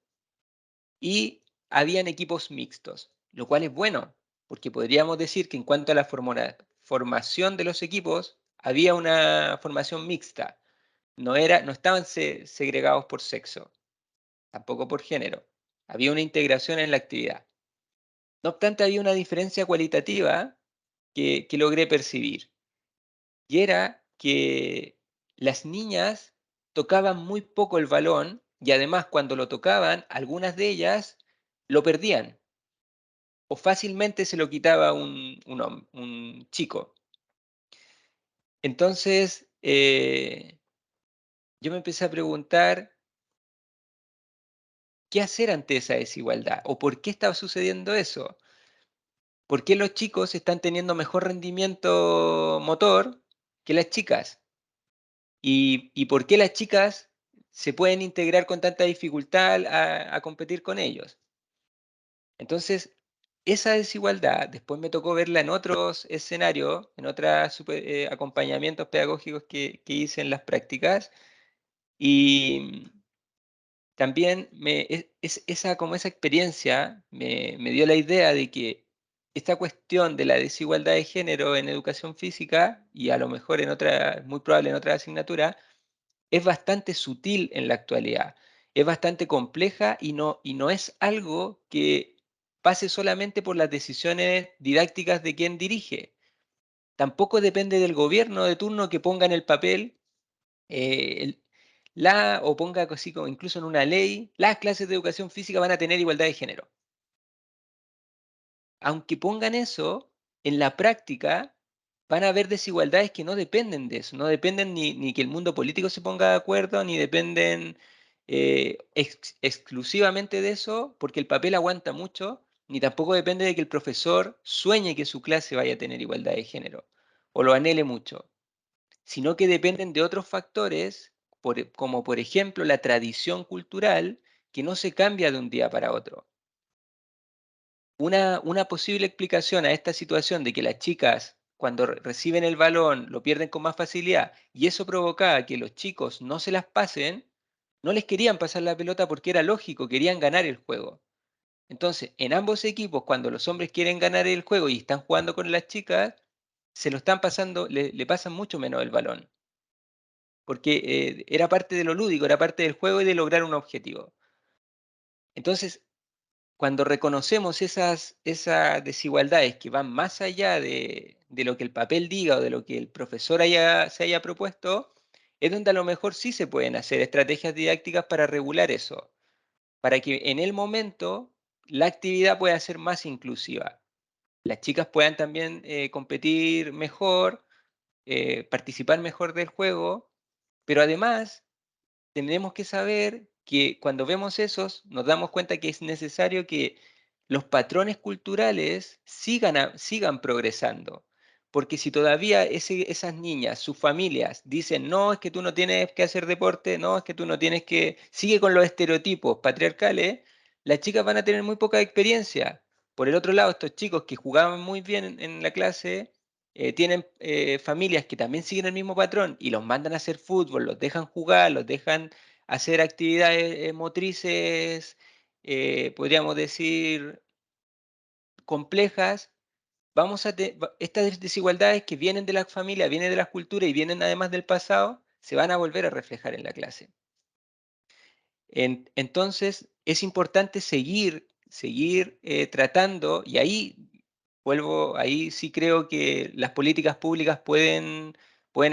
y habían equipos mixtos, lo cual es bueno, porque podríamos decir que en cuanto a la formación de los equipos, había una formación mixta. No estaban segregados por sexo, tampoco por género. Había una integración en la actividad. No obstante, había una diferencia cualitativa que logré percibir. Y era que las niñas tocaban muy poco el balón y además cuando lo tocaban, algunas de ellas lo perdían o fácilmente se lo quitaba un chico. Entonces, yo me empecé a preguntar qué hacer ante esa desigualdad o por qué estaba sucediendo eso. ¿Por qué los chicos están teniendo mejor rendimiento motor que las chicas? ¿Y por qué las chicas se pueden integrar con tanta dificultad a competir con ellos? Entonces, esa desigualdad, después me tocó verla en otros escenarios, en otros acompañamientos pedagógicos que hice en las prácticas, y también esa experiencia me dio la idea de que esta cuestión de la desigualdad de género en educación física, y a lo mejor muy probable en otra asignatura, es bastante sutil en la actualidad, es bastante compleja y no es algo que pase solamente por las decisiones didácticas de quien dirige. Tampoco depende del gobierno de turno que ponga en el papel o ponga así como incluso en una ley, las clases de educación física van a tener igualdad de género. Aunque pongan eso, en la práctica van a haber desigualdades que no dependen de eso, no dependen ni que el mundo político se ponga de acuerdo, ni dependen exclusivamente de eso, porque el papel aguanta mucho, ni tampoco depende de que el profesor sueñe que su clase vaya a tener igualdad de género, o lo anhele mucho, sino que dependen de otros factores, como por ejemplo la tradición cultural, que no se cambia de un día para otro. una posible explicación a esta situación de que las chicas, cuando reciben el balón, lo pierden con más facilidad, y eso provocaba que los chicos no se las pasen, no les querían pasar la pelota porque era lógico, querían ganar el juego. Entonces, en ambos equipos, cuando los hombres quieren ganar el juego y están jugando con las chicas, se lo están pasando, le pasan mucho menos el balón. Porque era parte de lo lúdico, era parte del juego y de lograr un objetivo. Entonces, cuando reconocemos esas desigualdades que van más allá de lo que el papel diga o de lo que el profesor se haya propuesto, es donde a lo mejor sí se pueden hacer estrategias didácticas para regular eso, para que en el momento la actividad pueda ser más inclusiva. Las chicas puedan también competir mejor, participar mejor del juego, pero además tenemos que saber que cuando vemos esos, nos damos cuenta que es necesario que los patrones culturales sigan progresando. Porque si todavía esas niñas, sus familias, dicen, no, es que tú no tienes que hacer deporte, no, es que tú no tienes que... Sigue con los estereotipos patriarcales, las chicas van a tener muy poca experiencia. Por el otro lado, estos chicos que jugaban muy bien en la clase, tienen familias que también siguen el mismo patrón y los mandan a hacer fútbol, los dejan jugar, los dejan hacer actividades motrices, podríamos decir, complejas. Estas desigualdades que vienen de la familia, vienen de las culturas y vienen además del pasado, se van a volver a reflejar en la clase. Entonces, es importante seguir tratando, y ahí sí creo que las políticas públicas pueden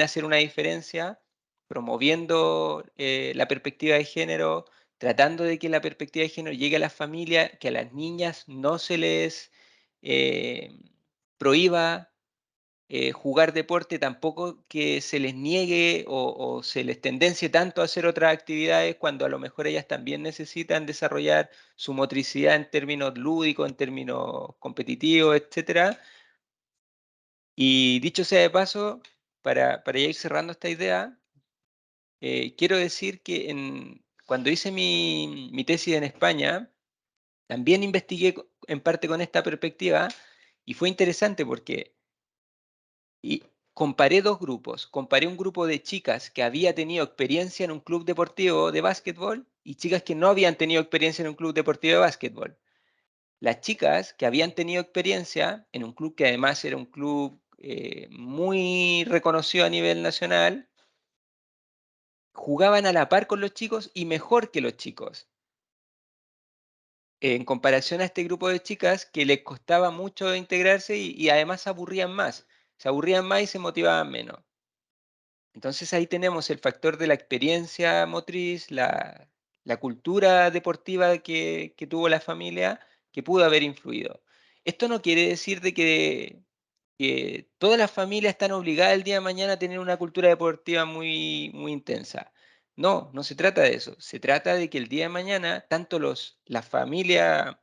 hacer una diferencia, promoviendo la perspectiva de género, tratando de que la perspectiva de género llegue a las familias, que a las niñas no se les eh, prohíba jugar deporte, tampoco que se les niegue o se les tendencie tanto a hacer otras actividades cuando a lo mejor ellas también necesitan desarrollar su motricidad en términos lúdicos, en términos competitivos, etc. Y dicho sea de paso, para ya ir cerrando esta idea, quiero decir que cuando hice mi tesis en España, también investigué en parte con esta perspectiva y fue interesante porque y comparé dos grupos. Comparé un grupo de chicas que había tenido experiencia en un club deportivo de básquetbol y chicas que no habían tenido experiencia en un club deportivo de básquetbol. Las chicas que habían tenido experiencia en un club que además era un club muy reconocido a nivel nacional, jugaban a la par con los chicos y mejor que los chicos. En comparación a este grupo de chicas que les costaba mucho integrarse y además se aburrían más. Se aburrían más y se motivaban menos. Entonces ahí tenemos el factor de la experiencia motriz, la cultura deportiva que tuvo la familia, que pudo haber influido. Esto no quiere decir de que todas las familias están obligadas el día de mañana a tener una cultura deportiva muy, muy intensa. No, no se trata de eso. Se trata de que el día de mañana, tanto las familias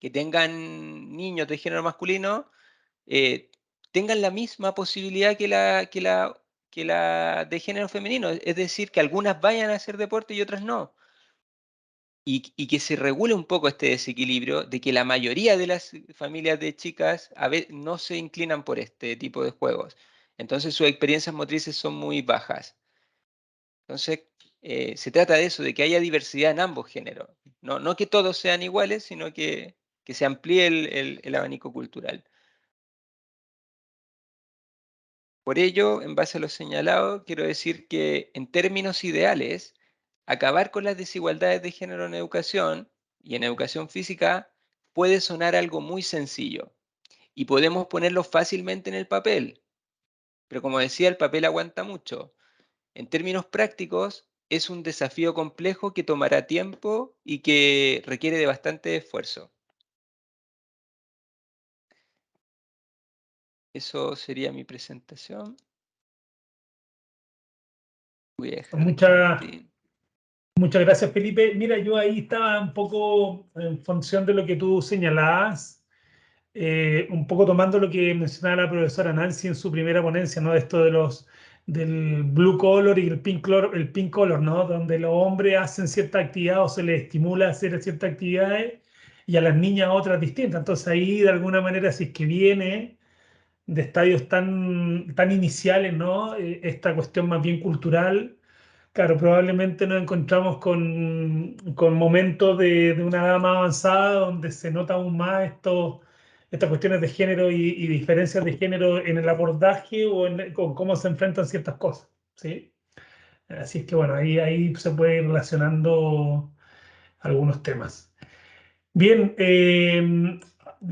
que tengan niños de género masculino, eh, tengan la misma posibilidad que la de género femenino, es decir, que algunas vayan a hacer deporte y otras no. Y que se regule un poco este desequilibrio de que la mayoría de las familias de chicas a veces no se inclinan por este tipo de juegos. Entonces sus experiencias motrices son muy bajas. Entonces se trata de eso, de que haya diversidad en ambos géneros. No que todos sean iguales, sino que se amplíe el abanico cultural. Por ello, en base a lo señalado, quiero decir que en términos ideales, acabar con las desigualdades de género en educación y en educación física puede sonar algo muy sencillo y podemos ponerlo fácilmente en el papel, pero como decía, el papel aguanta mucho. En términos prácticos, es un desafío complejo que tomará tiempo y que requiere de bastante esfuerzo. Eso sería mi presentación. Voy a dejar de compartir. Muchas gracias, Felipe. Mira, yo ahí estaba un poco en función de lo que tú señalabas, un poco tomando lo que mencionaba la profesora Nancy en su primera ponencia, ¿no? De esto del blue color y el pink color, ¿no? Donde los hombres hacen cierta actividad o se les estimula a hacer ciertas actividades y a las niñas otras distintas. Entonces ahí de alguna manera, si es que viene de estadios tan iniciales, ¿no? Esta cuestión más bien cultural, claro, probablemente nos encontramos con momentos de una edad más avanzada donde se nota aún más estas cuestiones de género y diferencias de género en el abordaje o con cómo se enfrentan ciertas cosas, ¿sí? Así es que bueno, ahí se puede ir relacionando algunos temas. Bien,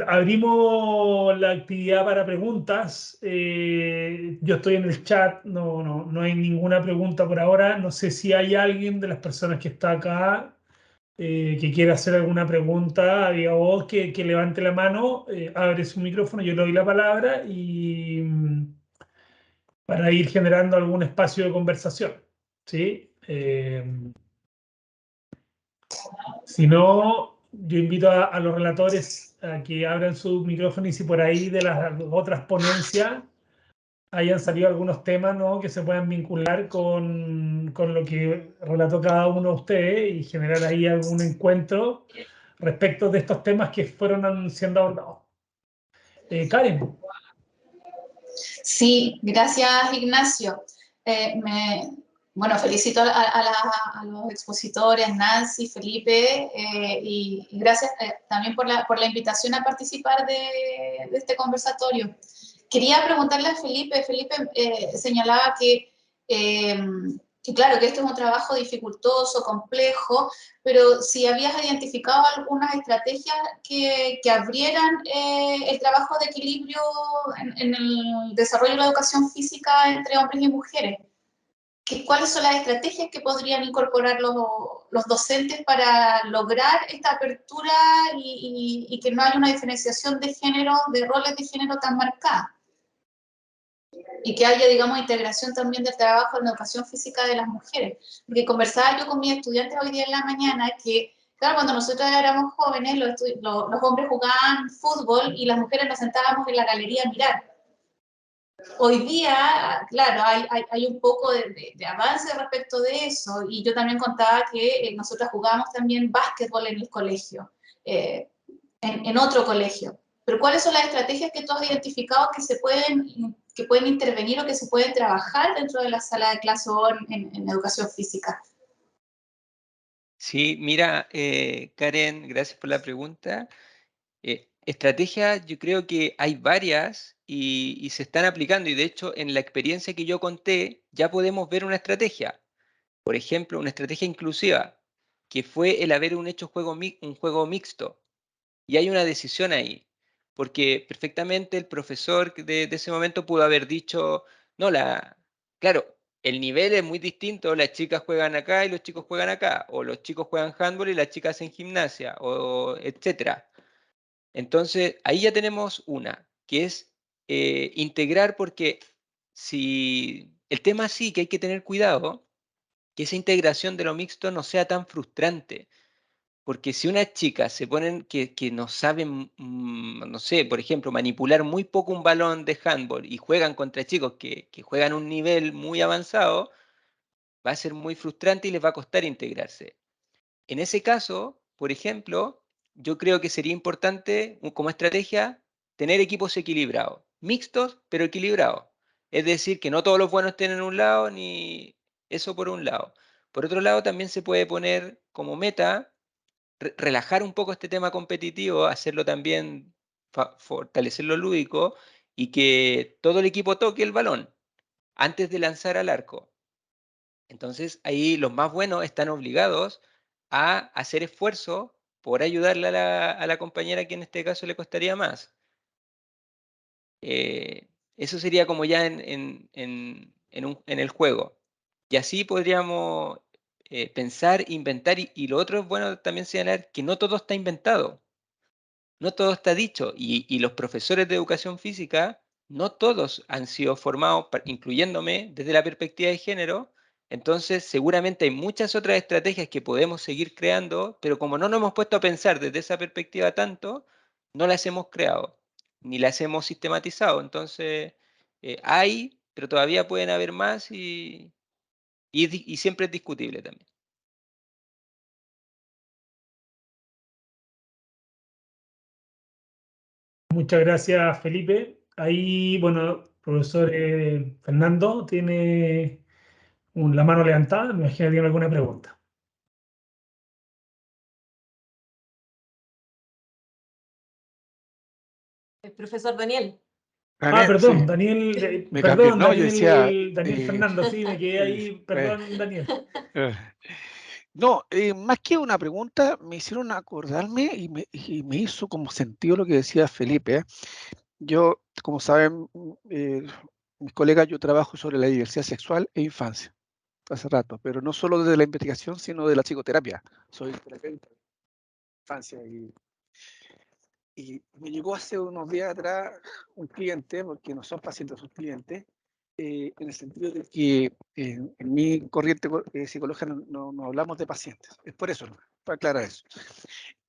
abrimos la actividad para preguntas. Yo estoy en el chat, no hay ninguna pregunta por ahora. No sé si hay alguien de las personas que está acá que quiera hacer alguna pregunta, diga vos, que levante la mano, abre su micrófono, yo le doy la palabra y para ir generando algún espacio de conversación, ¿sí? Si no, yo invito a los relatores a que abran su micrófono y si por ahí de las otras ponencias hayan salido algunos temas, ¿no?, que se puedan vincular con lo que relató cada uno de ustedes y generar ahí algún encuentro respecto de estos temas que fueron siendo abordados. Karen. Sí, gracias Ignacio. Bueno, felicito a los expositores, Nancy, Felipe, y gracias también por la invitación a participar de este conversatorio. Quería preguntarle a Felipe, señalaba que claro, que este es un trabajo dificultoso, complejo, pero si habías identificado algunas estrategias que abrieran el trabajo de equilibrio en el desarrollo de la educación física entre hombres y mujeres. ¿Cuáles son las estrategias que podrían incorporar los docentes para lograr esta apertura y que no haya una diferenciación de género, de roles de género tan marcada? Y que haya, digamos, integración también del trabajo en la educación física de las mujeres. Porque conversaba yo con mis estudiantes hoy día en la mañana que, claro, cuando nosotros éramos jóvenes, los hombres jugaban fútbol y las mujeres nos sentábamos en la galería a mirar. Hoy día, claro, hay un poco de avance respecto de eso, y yo también contaba que nosotros jugábamos también básquetbol en el colegio, en otro colegio. Pero ¿cuáles son las estrategias que tú has identificado que pueden intervenir o que se pueden trabajar dentro de la sala de clase o en educación física? Sí, mira, Karen, gracias por la pregunta. Estrategias, yo creo que hay varias y se están aplicando, y de hecho en la experiencia que yo conté ya podemos ver una estrategia. Por ejemplo, una estrategia inclusiva, que fue el haber hecho un juego mixto. Y hay una decisión ahí, porque perfectamente el profesor de ese momento pudo haber dicho, no, claro, el nivel es muy distinto, las chicas juegan acá y los chicos juegan acá, o los chicos juegan handball y las chicas en gimnasia, o etcétera. Entonces, ahí ya tenemos una, que es integrar, porque si el tema sí que hay que tener cuidado, que esa integración de lo mixto no sea tan frustrante. Porque si unas chicas se ponen que no saben, no sé, por ejemplo, manipular muy poco un balón de handball y juegan contra chicos que juegan un nivel muy avanzado, va a ser muy frustrante y les va a costar integrarse. En ese caso, por ejemplo, yo creo que sería importante como estrategia tener equipos equilibrados, mixtos pero equilibrados. Es decir, que no todos los buenos estén en un lado, ni eso por un lado. Por otro lado, también se puede poner como meta relajar un poco este tema competitivo, hacerlo también, fortalecer lo lúdico y que todo el equipo toque el balón antes de lanzar al arco. Entonces ahí los más buenos están obligados a hacer esfuerzo por ayudarle a la compañera que en este caso le costaría más. Eso sería como ya en el juego. Y así podríamos pensar, inventar, y lo otro es bueno también señalar que no todo está inventado, no todo está dicho, y los profesores de educación física, no todos han sido formados, incluyéndome, desde la perspectiva de género. Entonces seguramente hay muchas otras estrategias que podemos seguir creando, pero como no nos hemos puesto a pensar desde esa perspectiva tanto, no las hemos creado, ni las hemos sistematizado. Entonces hay, pero todavía pueden haber más y siempre es discutible también. Muchas gracias, Felipe. Ahí, bueno, profesor Fernando tiene la mano levantada. Me imagino que tiene alguna pregunta. El profesor Daniel. Ah, perdón, Sí, Daniel, me cambié. perdón, No, yo decía, Daniel Fernando, sí, me quedé ahí, perdón, Daniel. eh, no, más que una pregunta, me hicieron acordarme y me hizo como sentido lo que decía Felipe. Yo, como saben, mis colegas, yo trabajo sobre la diversidad sexual e infancia hace rato, pero no solo desde la investigación, sino de la psicoterapia. Soy terapeuta de infancia y me llegó hace unos días atrás un cliente, porque no son pacientes, son clientes, en el sentido de que en mi corriente psicológica no hablamos de pacientes. Es por eso, ¿no? Para aclarar eso.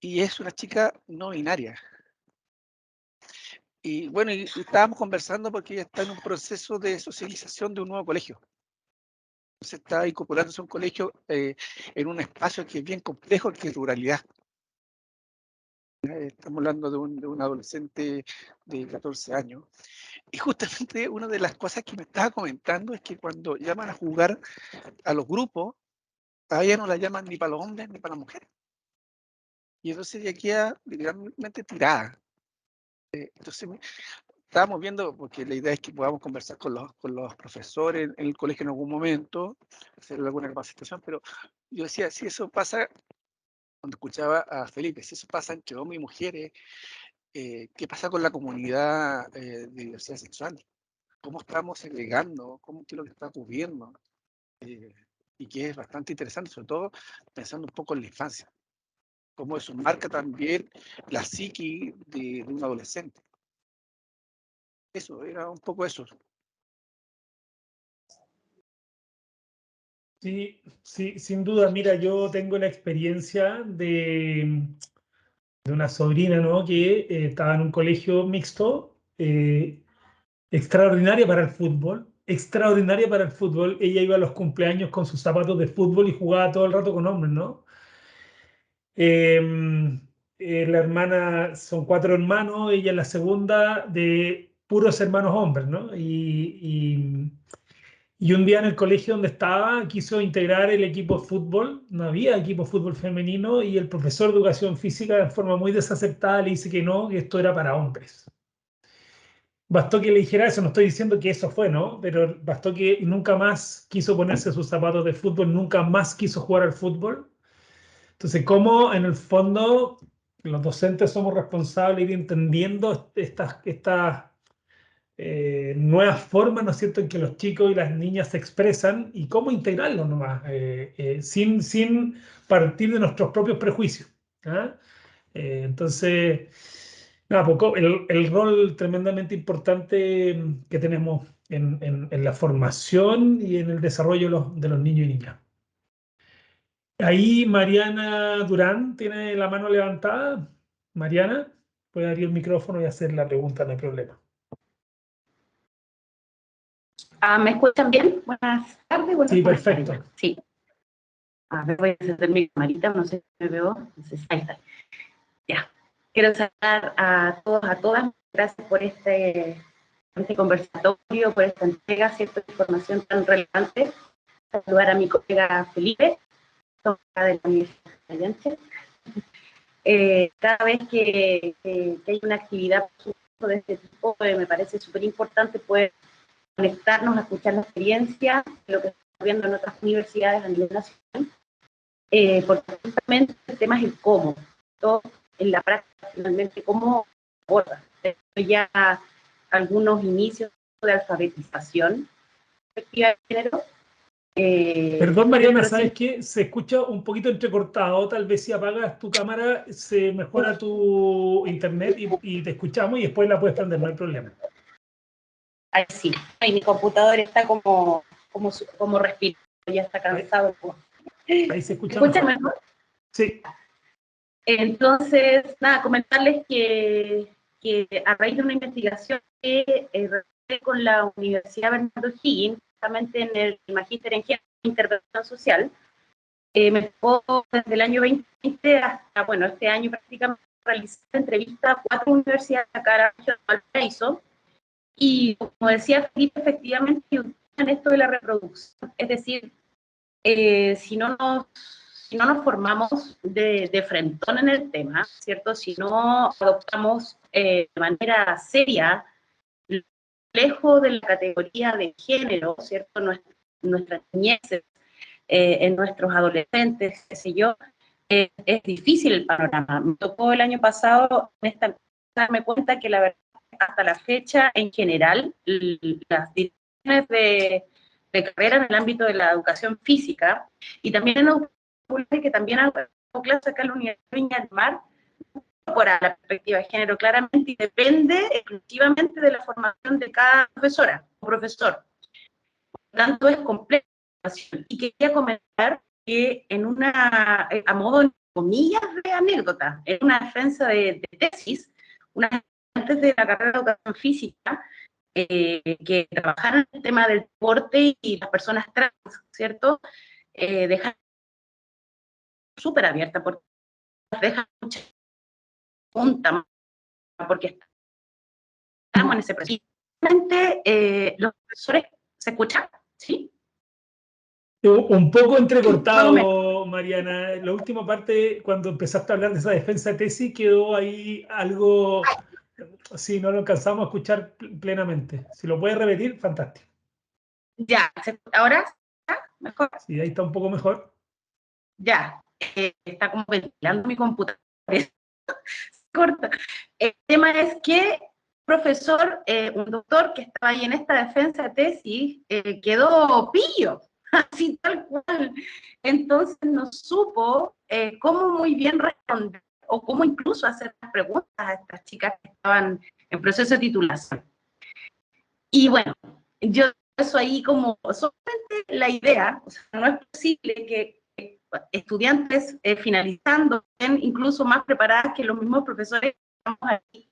Y es una chica no binaria. Y bueno, y estábamos conversando porque ella está en un proceso de socialización de un nuevo colegio. Se está incorporándose a un colegio en un espacio que es bien complejo, que es ruralidad. Estamos hablando de un adolescente de 14 años. Y justamente una de las cosas que me estaba comentando es que cuando llaman a jugar a los grupos, a ella no la llaman ni para los hombres ni para las mujeres. Y entonces ella queda literalmente tirada. Entonces estábamos viendo, porque la idea es que podamos conversar con los profesores en el colegio en algún momento, hacer alguna capacitación, pero yo decía, si eso pasa, cuando escuchaba a Felipe, si eso pasa entre hombres y mujeres, ¿qué pasa con la comunidad de diversidad sexual? ¿Cómo estamos segregando? ¿Qué es lo que está ocurriendo? Y que es bastante interesante, sobre todo pensando un poco en la infancia, cómo eso marca también la psiqui de un adolescente. Eso, era un poco eso. Sí, sí, sin duda. Mira, yo tengo la experiencia de una sobrina, ¿no? Que estaba en un colegio mixto, extraordinaria para el fútbol, extraordinaria para el fútbol. Ella iba a los cumpleaños con sus zapatos de fútbol y jugaba todo el rato con hombres, ¿no? La hermana, son 4 hermanos, ella es la segunda de puros hermanos hombres, ¿no? Y un día en el colegio donde estaba quiso integrar el equipo de fútbol, no había equipo de fútbol femenino y el profesor de educación física de forma muy desacertada le dice que no, que esto era para hombres. Bastó que le dijera eso, no estoy diciendo que eso fue, ¿no? Pero bastó que nunca más quiso ponerse sus zapatos de fútbol, nunca más quiso jugar al fútbol. Entonces, ¿cómo en el fondo los docentes somos responsables de ir entendiendo estas nuevas formas, ¿no es cierto?, en que los chicos y las niñas se expresan y cómo integrarlos nomás, sin partir de nuestros propios prejuicios. ¿Ah? Entonces, nada, poco, el rol tremendamente importante que tenemos en la formación y en el desarrollo de los niños y niñas. Ahí Mariana Durán tiene la mano levantada. Mariana, puede abrir el micrófono y hacer la pregunta, no hay problema. ¿Me escuchan bien? Buenas tardes, Sí, buenas tardes. perfecto. Sí. A ver, voy a hacer mi camarita, no sé si me veo. Entonces, ahí está. Ya. Quiero saludar a todos, a todas. Gracias por este conversatorio, por esta entrega, cierta información tan relevante. Saludar a mi colega Felipe, de la Universidad de Sánchez. Cada vez que hay una actividad de este tipo, me parece súper importante poder conectarnos a escuchar la experiencia de lo que está ocurriendo en otras universidades a nivel nacional, porque justamente el tema es el cómo, todo en la práctica finalmente, cómo aborda. Ya algunos inicios de alfabetización perspectiva de género. Perdón, Mariana, ¿sabes qué? Se escucha un poquito entrecortado. Tal vez si apagas tu cámara se mejora tu internet y te escuchamos y después la puedes prender, no hay problema. Ahí sí, y mi computador está como respirando, ya está cansado. Ahí se escucha ¿Me escuchan mejor. mejor? Sí. Entonces, nada, comentarles que a raíz de una investigación que realicé con la Universidad Bernardo O'Higgins, justamente en el Magíster en Género e Intervención Social, me tocó desde el año 2020 hasta, bueno, este año prácticamente realizar entrevistas a 4 universidades acá en la región de Valparaíso, y como decía Felipe, efectivamente en esto de la reproducción, es decir, si no nos formamos de frentón en el tema, ¿cierto? Si no adoptamos de manera seria, lejos de la categoría de género, ¿cierto? Nuestras niñeces, en nuestros adolescentes, qué sé yo, es difícil el panorama. Me tocó el año pasado darme cuenta que la verdad, hasta la fecha, en general, las direcciones de carrera en el ámbito de la educación física, y también en educación pública, que también hago clases acá en la Universidad de Viña del Mar, por la perspectiva de género claramente, y depende exclusivamente de la formación de cada profesora o profesor. Por lo tanto, es compleja. Y quería comentar que a modo de comillas de anécdota, en una defensa de tesis, antes de la carrera de educación física, que trabajaron en el tema del deporte y las personas trans, ¿cierto? Dejan súper abierta, porque dejan mucha punta, porque estamos en ese proceso. Los profesores se escuchan, ¿sí? Un poco entrecortado, Mariana. La última parte, cuando empezaste a hablar de esa defensa de tesis, quedó ahí algo, sí, no lo alcanzamos a escuchar plenamente. Si lo puedes repetir, fantástico. Ya, ¿ahora está mejor? Sí, ahí está un poco mejor. Ya, está como ventilando mi computadora. Corta. El tema es que profesor, un doctor que estaba ahí en esta defensa de tesis, quedó pillo, así tal cual. Entonces no supo cómo muy bien responder o cómo incluso hacer las preguntas a estas chicas que estaban en proceso de titulación. Y bueno, yo eso ahí como solamente la idea, o sea, no es posible que estudiantes finalizando estén incluso más preparadas que los mismos profesores que estamos aquí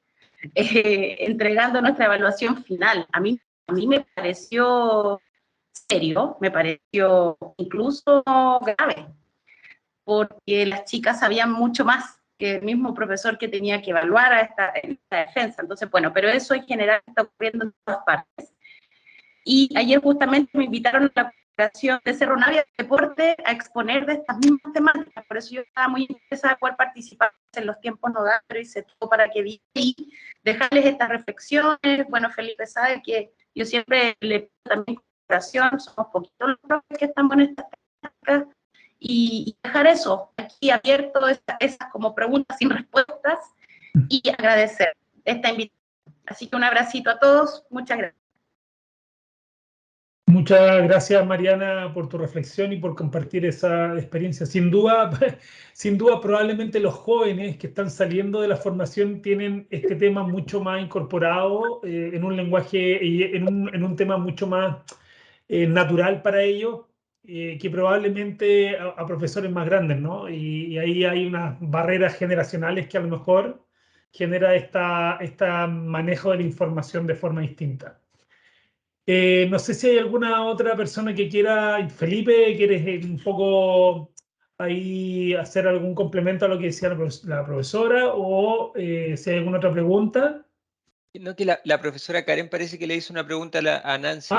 entregando nuestra evaluación final. A mí me pareció serio, me pareció incluso grave, porque las chicas sabían mucho más que el mismo profesor que tenía que evaluar a esta defensa. Entonces, bueno, pero eso en general está ocurriendo en todas partes. Y ayer justamente me invitaron a la Corporación de Cerro Navia de Deporte a exponer de estas mismas temáticas, por eso yo estaba muy interesada en poder participar. En los tiempos no da, pero hice todo para que vi y dejarles estas reflexiones. Bueno, Felipe sabe que yo siempre le pido también colaboración, somos poquitos los profes que estamos en estas temáticas, y dejar eso aquí abierto, esas como preguntas sin respuestas, y agradecer esta invitación. Así que un abracito a todos, muchas gracias. Muchas gracias, Mariana, por tu reflexión y por compartir esa experiencia. Sin duda, probablemente los jóvenes que están saliendo de la formación tienen este tema mucho más incorporado en un lenguaje y en un tema mucho más natural para ellos que probablemente a profesores más grandes, ¿no? Y ahí hay unas barreras generacionales que a lo mejor genera este manejo de la información de forma distinta. No sé si hay alguna otra persona que quiera, Felipe, ¿quieres un poco ahí hacer algún complemento a lo que decía la profesora o si hay alguna otra pregunta? No, que la profesora Karen parece que le hizo una pregunta a Nancy.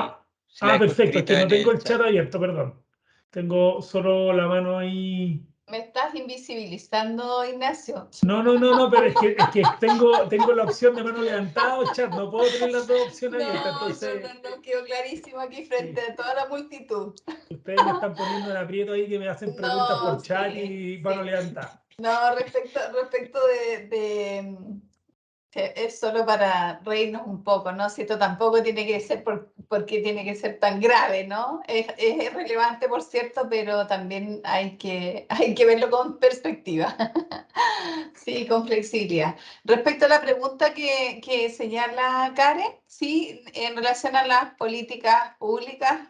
Perfecto, es que no tengo el chat chat abierto, perdón. Tengo solo la mano ahí. Me estás invisibilizando, Ignacio. No, pero es que tengo la opción de mano levantada o chat, no puedo tener las dos opciones abiertas, entonces No, quedó clarísimo aquí frente a toda la multitud. ustedes me están poniendo en aprieto ahí que me hacen preguntas por chat y mano levantada. No, respecto de es solo para reírnos un poco, ¿no? Si esto tampoco tiene que ser porque tiene que ser tan grave, ¿no? Es relevante, por cierto, pero también hay que verlo con perspectiva. Sí, con flexibilidad. Respecto a la pregunta que señala Karen, sí, en relación a las políticas públicas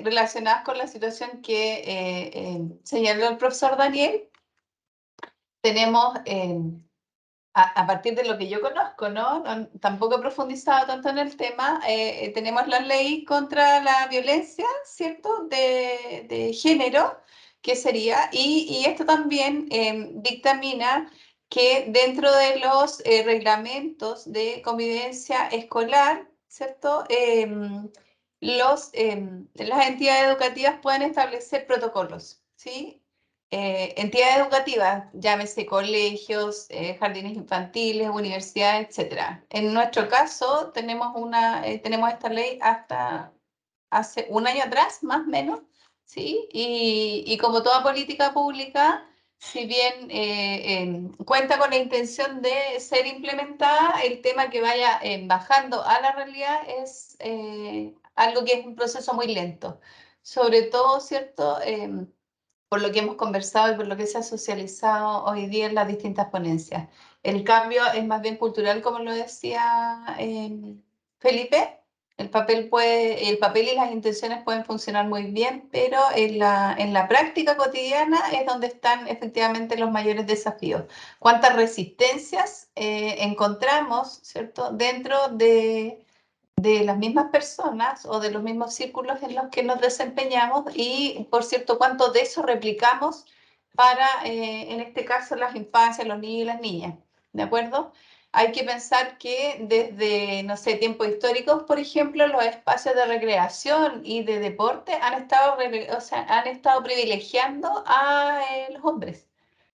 relacionadas con la situación que señaló el profesor Daniel, tenemos... a partir de lo que yo conozco, ¿no? Tampoco he profundizado tanto en el tema, tenemos la ley contra la violencia, ¿cierto? De género, que sería, y esto también dictamina que dentro de los reglamentos de convivencia escolar, ¿cierto? Las entidades educativas pueden establecer protocolos, ¿sí? Entidades educativas, llámese colegios, jardines infantiles, universidades, etc. En nuestro caso, tenemos esta ley hasta hace un año atrás, más o menos, ¿sí? Y como toda política pública, si bien cuenta con la intención de ser implementada, el tema que vaya bajando a la realidad es algo que es un proceso muy lento. Sobre todo, ¿cierto? Por lo que hemos conversado y por lo que se ha socializado hoy día en las distintas ponencias. El cambio es más bien cultural, como lo decía Felipe. El papel y las intenciones pueden funcionar muy bien, pero en la práctica cotidiana es donde están efectivamente los mayores desafíos. ¿Cuántas resistencias encontramos, ¿cierto?, dentro de las mismas personas o de los mismos círculos en los que nos desempeñamos y, por cierto, cuánto de eso replicamos para, en este caso, las infancias, los niños y las niñas, ¿de acuerdo? Hay que pensar que desde, no sé, tiempos históricos, por ejemplo, los espacios de recreación y de deporte han estado privilegiando a los hombres,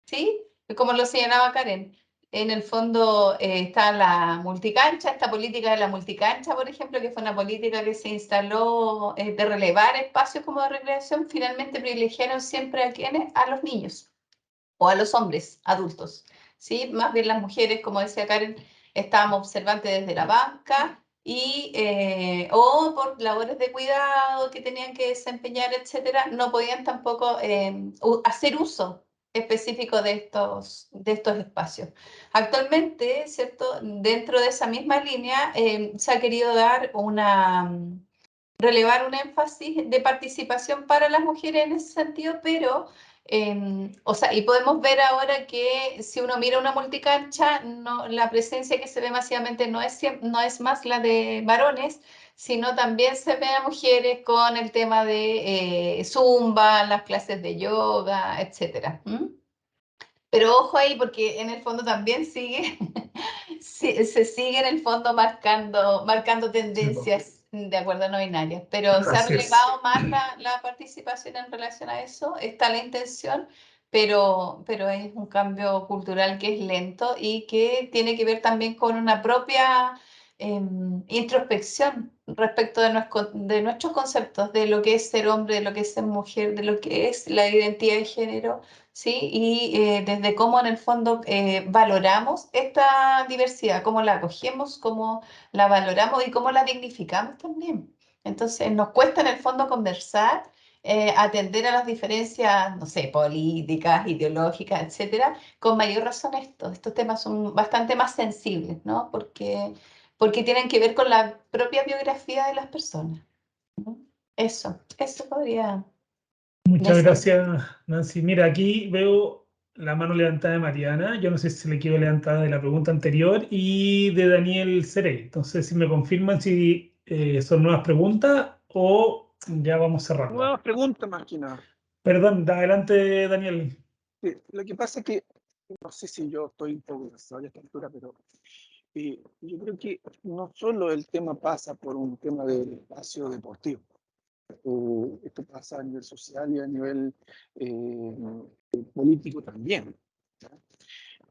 ¿sí? Como lo señalaba Karen. En el fondo está la multicancha, esta política de la multicancha, por ejemplo, que fue una política que se instaló de relevar espacios como de recreación, finalmente privilegiaron siempre a quienes, a los niños o a los hombres adultos, ¿sí? Más bien las mujeres, como decía Karen, estábamos observantes desde la banca o por labores de cuidado que tenían que desempeñar, etcétera, no podían tampoco hacer uso específico de estos espacios. Actualmente, ¿cierto? Dentro de esa misma línea se ha querido relevar un énfasis de participación para las mujeres en ese sentido, pero, y podemos ver ahora que si uno mira una multicancha, la presencia que se ve masivamente no es más la de varones, sino también se ve a mujeres con el tema de zumba, las clases de yoga, etc. Pero ojo ahí, porque en el fondo también se sigue en el fondo marcando tendencias de acuerdo a no binarias, pero se ha Así es. relevado más la participación en relación a eso, está la intención, pero es un cambio cultural que es lento y que tiene que ver también con una propia introspección respecto de nuestros conceptos, de lo que es ser hombre, de lo que es ser mujer, de lo que es la identidad de género, ¿sí? Y desde cómo en el fondo valoramos esta diversidad, cómo la acogemos, cómo la valoramos y cómo la dignificamos también. Entonces, nos cuesta en el fondo conversar, atender a las diferencias, no sé, políticas, ideológicas, etcétera, con mayor razón estos temas son bastante más sensibles, ¿no? Porque tienen que ver con la propia biografía de las personas, ¿no? Eso podría Muchas decir. gracias, Nancy. Mira, aquí veo la mano levantada de Mariana. Yo no sé si le quedó levantada de la pregunta anterior y de Daniel Cerey. Entonces, si me confirman si son nuevas preguntas o ya vamos cerrando. Nuevas preguntas más que nada. Perdón, adelante, Daniel. Sí, lo que pasa es que, no sé si yo estoy un poco cansado a esta altura, pero yo creo que no solo el tema pasa por un tema del espacio deportivo. Esto pasa a nivel social y a nivel político también, ¿ya?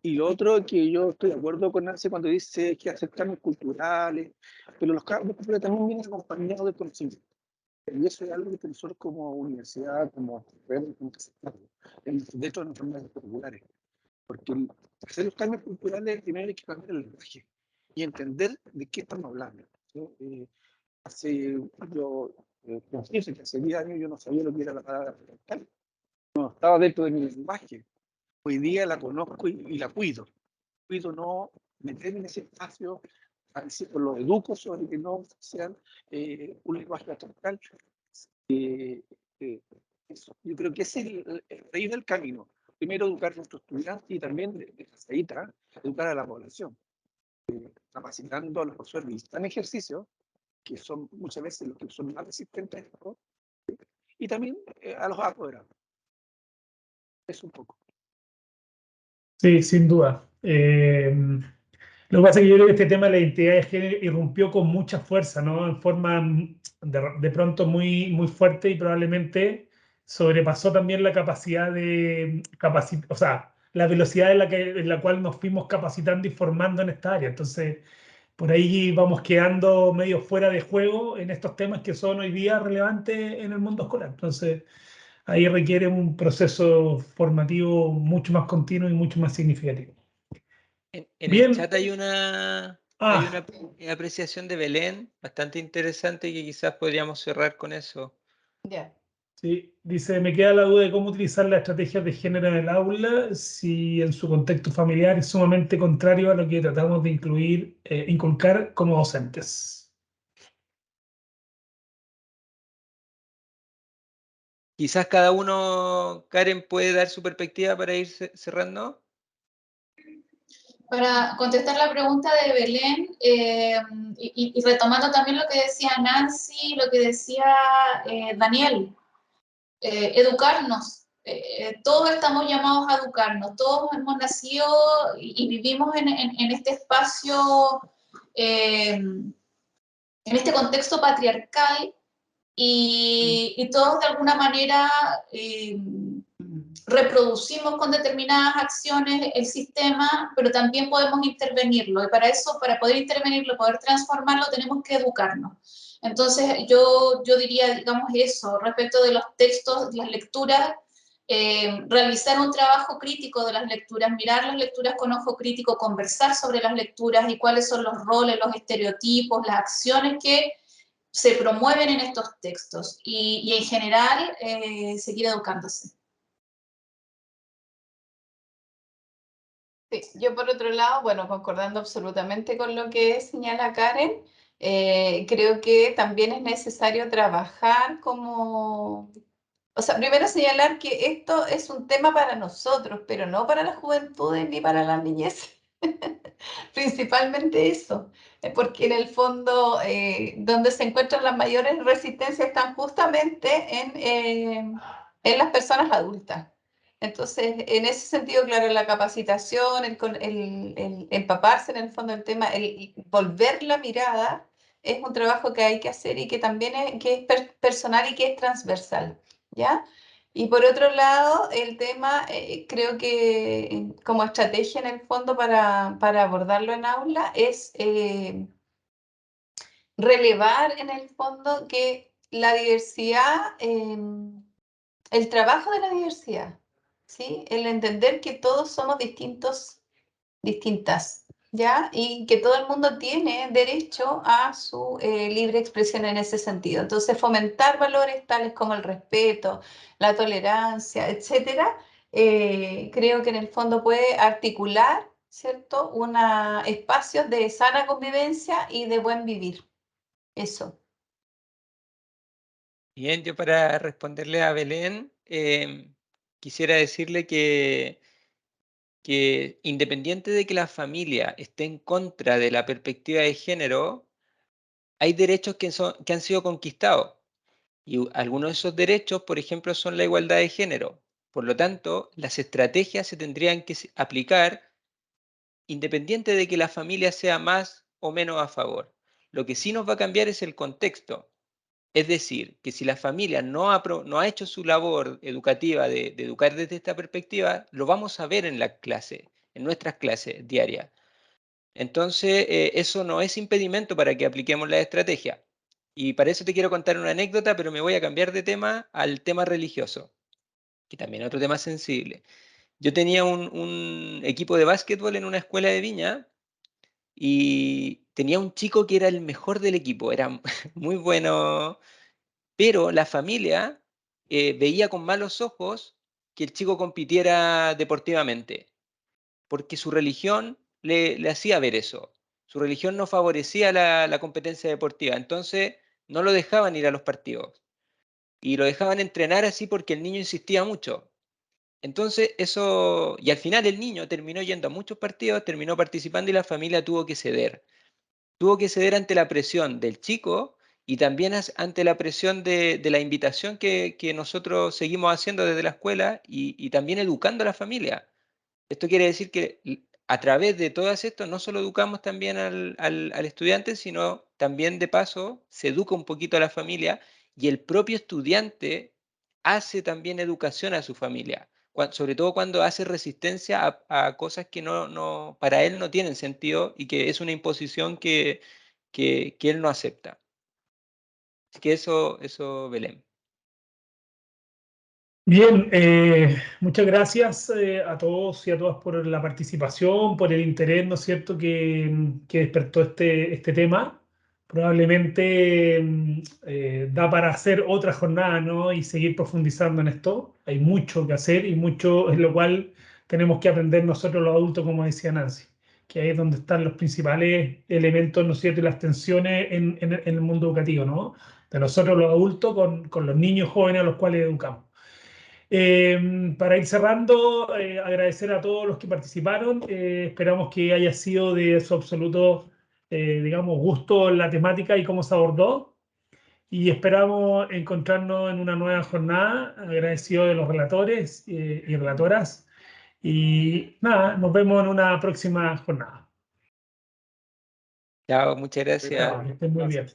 Y lo otro que yo estoy de acuerdo con Nancy cuando dice que hacer cambios culturales, pero los cambios culturales también vienen acompañados de conocimiento. Y eso es algo que nosotros como universidad, como tenemos que aceptarlo dentro de nuestras medios populares. Porque hacer los cambios culturales, primero hay que cambiar el lenguaje y entender de qué estamos hablando, ¿sí? Yo confieso que hace 10 años yo no sabía lo que era la palabra patriarcal. No estaba dentro de mi lenguaje. Hoy día la conozco y la cuido. Cuido no meterme en ese espacio, lo educo sobre que no sean un lenguaje patriarcal. Eso. Yo creo que ese es el reír del camino. Primero educar a nuestros estudiantes y también de casadita, educar a la población, capacitando a los profesores que están en ejercicio, que son muchas veces los que son más resistentes a esto, y también a los apoderados. Es un poco. Sí, sin duda. Lo que pasa es que yo creo que este tema de la identidad de género irrumpió con mucha fuerza, ¿no? En forma de pronto muy fuerte y probablemente sobrepasó también la capacidad o sea, la velocidad en la cual nos fuimos capacitando y formando en esta área. Entonces, por ahí vamos quedando medio fuera de juego en estos temas que son hoy día relevantes en el mundo escolar. Entonces, ahí requiere un proceso formativo mucho más continuo y mucho más significativo. En Bien. el chat hay una apreciación de Belén bastante interesante que quizás podríamos cerrar con eso. Ya. Sí, dice, me queda la duda de cómo utilizar las estrategias de género en el aula si en su contexto familiar es sumamente contrario a lo que tratamos de inculcar como docentes. Quizás cada uno, Karen, puede dar su perspectiva para ir cerrando. Para contestar la pregunta de Belén, y retomando también lo que decía Nancy, lo que decía Daniel, educarnos. Todos estamos llamados a educarnos, todos hemos nacido y vivimos en este espacio, en este contexto patriarcal, y todos de alguna manera reproducimos con determinadas acciones el sistema, pero también podemos intervenirlo. Y para eso, para poder intervenirlo, poder transformarlo, tenemos que educarnos. Entonces, yo diría, digamos, eso, respecto de los textos, las lecturas, realizar un trabajo crítico de las lecturas, mirar las lecturas con ojo crítico, conversar sobre las lecturas y cuáles son los roles, los estereotipos, las acciones que se promueven en estos textos. Y en general, seguir educándose. Sí, yo por otro lado, bueno, concordando absolutamente con lo que señala Karen, creo que también es necesario trabajar como, o sea, primero señalar que esto es un tema para nosotros, pero no para las juventudes ni para las niñez. Principalmente eso, porque en el fondo donde se encuentran las mayores resistencias están justamente en las personas adultas. Entonces, en ese sentido, claro, la capacitación, el empaparse en el fondo del tema, el volver la mirada, es un trabajo que hay que hacer y que también que es personal y que es transversal, ¿ya? Y por otro lado, el tema, creo que como estrategia en el fondo para abordarlo en aula es relevar en el fondo que la diversidad, el trabajo de la diversidad, ¿sí? El entender que todos somos distintos, distintas, ¿ya? Y que todo el mundo tiene derecho a su libre expresión en ese sentido. Entonces, fomentar valores tales como el respeto, la tolerancia, etcétera, creo que en el fondo puede articular, ¿cierto? Espacios de sana convivencia y de buen vivir. Eso. Bien, yo para responderle a Belén, quisiera decirle que independiente de que la familia esté en contra de la perspectiva de género, hay derechos que han sido conquistados. Y algunos de esos derechos, por ejemplo, son la igualdad de género. Por lo tanto, las estrategias se tendrían que aplicar independiente de que la familia sea más o menos a favor. Lo que sí nos va a cambiar es el contexto. Es decir, que si la familia no ha hecho su labor educativa de educar desde esta perspectiva, lo vamos a ver en la clase, en nuestras clases diarias. Entonces, eso no es impedimento para que apliquemos la estrategia. Y para eso te quiero contar una anécdota, pero me voy a cambiar de tema al tema religioso, que también es otro tema sensible. Yo tenía un equipo de básquetbol en una escuela de Viña y tenía un chico que era el mejor del equipo, era muy bueno, pero la familia veía con malos ojos que el chico compitiera deportivamente, porque su religión le hacía ver eso. Su religión no favorecía la competencia deportiva, entonces no lo dejaban ir a los partidos y lo dejaban entrenar así porque el niño insistía mucho. Entonces eso, y al final el niño terminó yendo a muchos partidos, terminó participando y la familia tuvo que ceder. Tuvo que ceder ante la presión del chico y también ante la presión de la invitación que nosotros seguimos haciendo desde la escuela y también educando a la familia. Esto quiere decir que a través de todas esto, no solo educamos también al estudiante, sino también de paso se educa un poquito a la familia y el propio estudiante hace también educación a su familia, sobre todo cuando hace resistencia a cosas que para él no tienen sentido y que es una imposición que él no acepta. Así que eso Belén. Bien, muchas gracias a todos y a todas por la participación, por el interés, ¿no es cierto?, que despertó este tema. Probablemente da para hacer otra jornada, ¿no? Y seguir profundizando en esto. Hay mucho que hacer y mucho en lo cual tenemos que aprender nosotros los adultos, como decía Nancy, que ahí es donde están los principales elementos, ¿no es cierto?, y las tensiones en el mundo educativo, ¿no? De nosotros los adultos con los niños jóvenes a los cuales educamos. Para ir cerrando, agradecer a todos los que participaron. Esperamos que haya sido de su absoluto, digamos, gusto la temática y cómo se abordó. Y esperamos encontrarnos en una nueva jornada. Agradecido de los relatores y relatoras. Y nada, nos vemos en una próxima jornada. Chao, muchas gracias. Chao, que estén muy bien.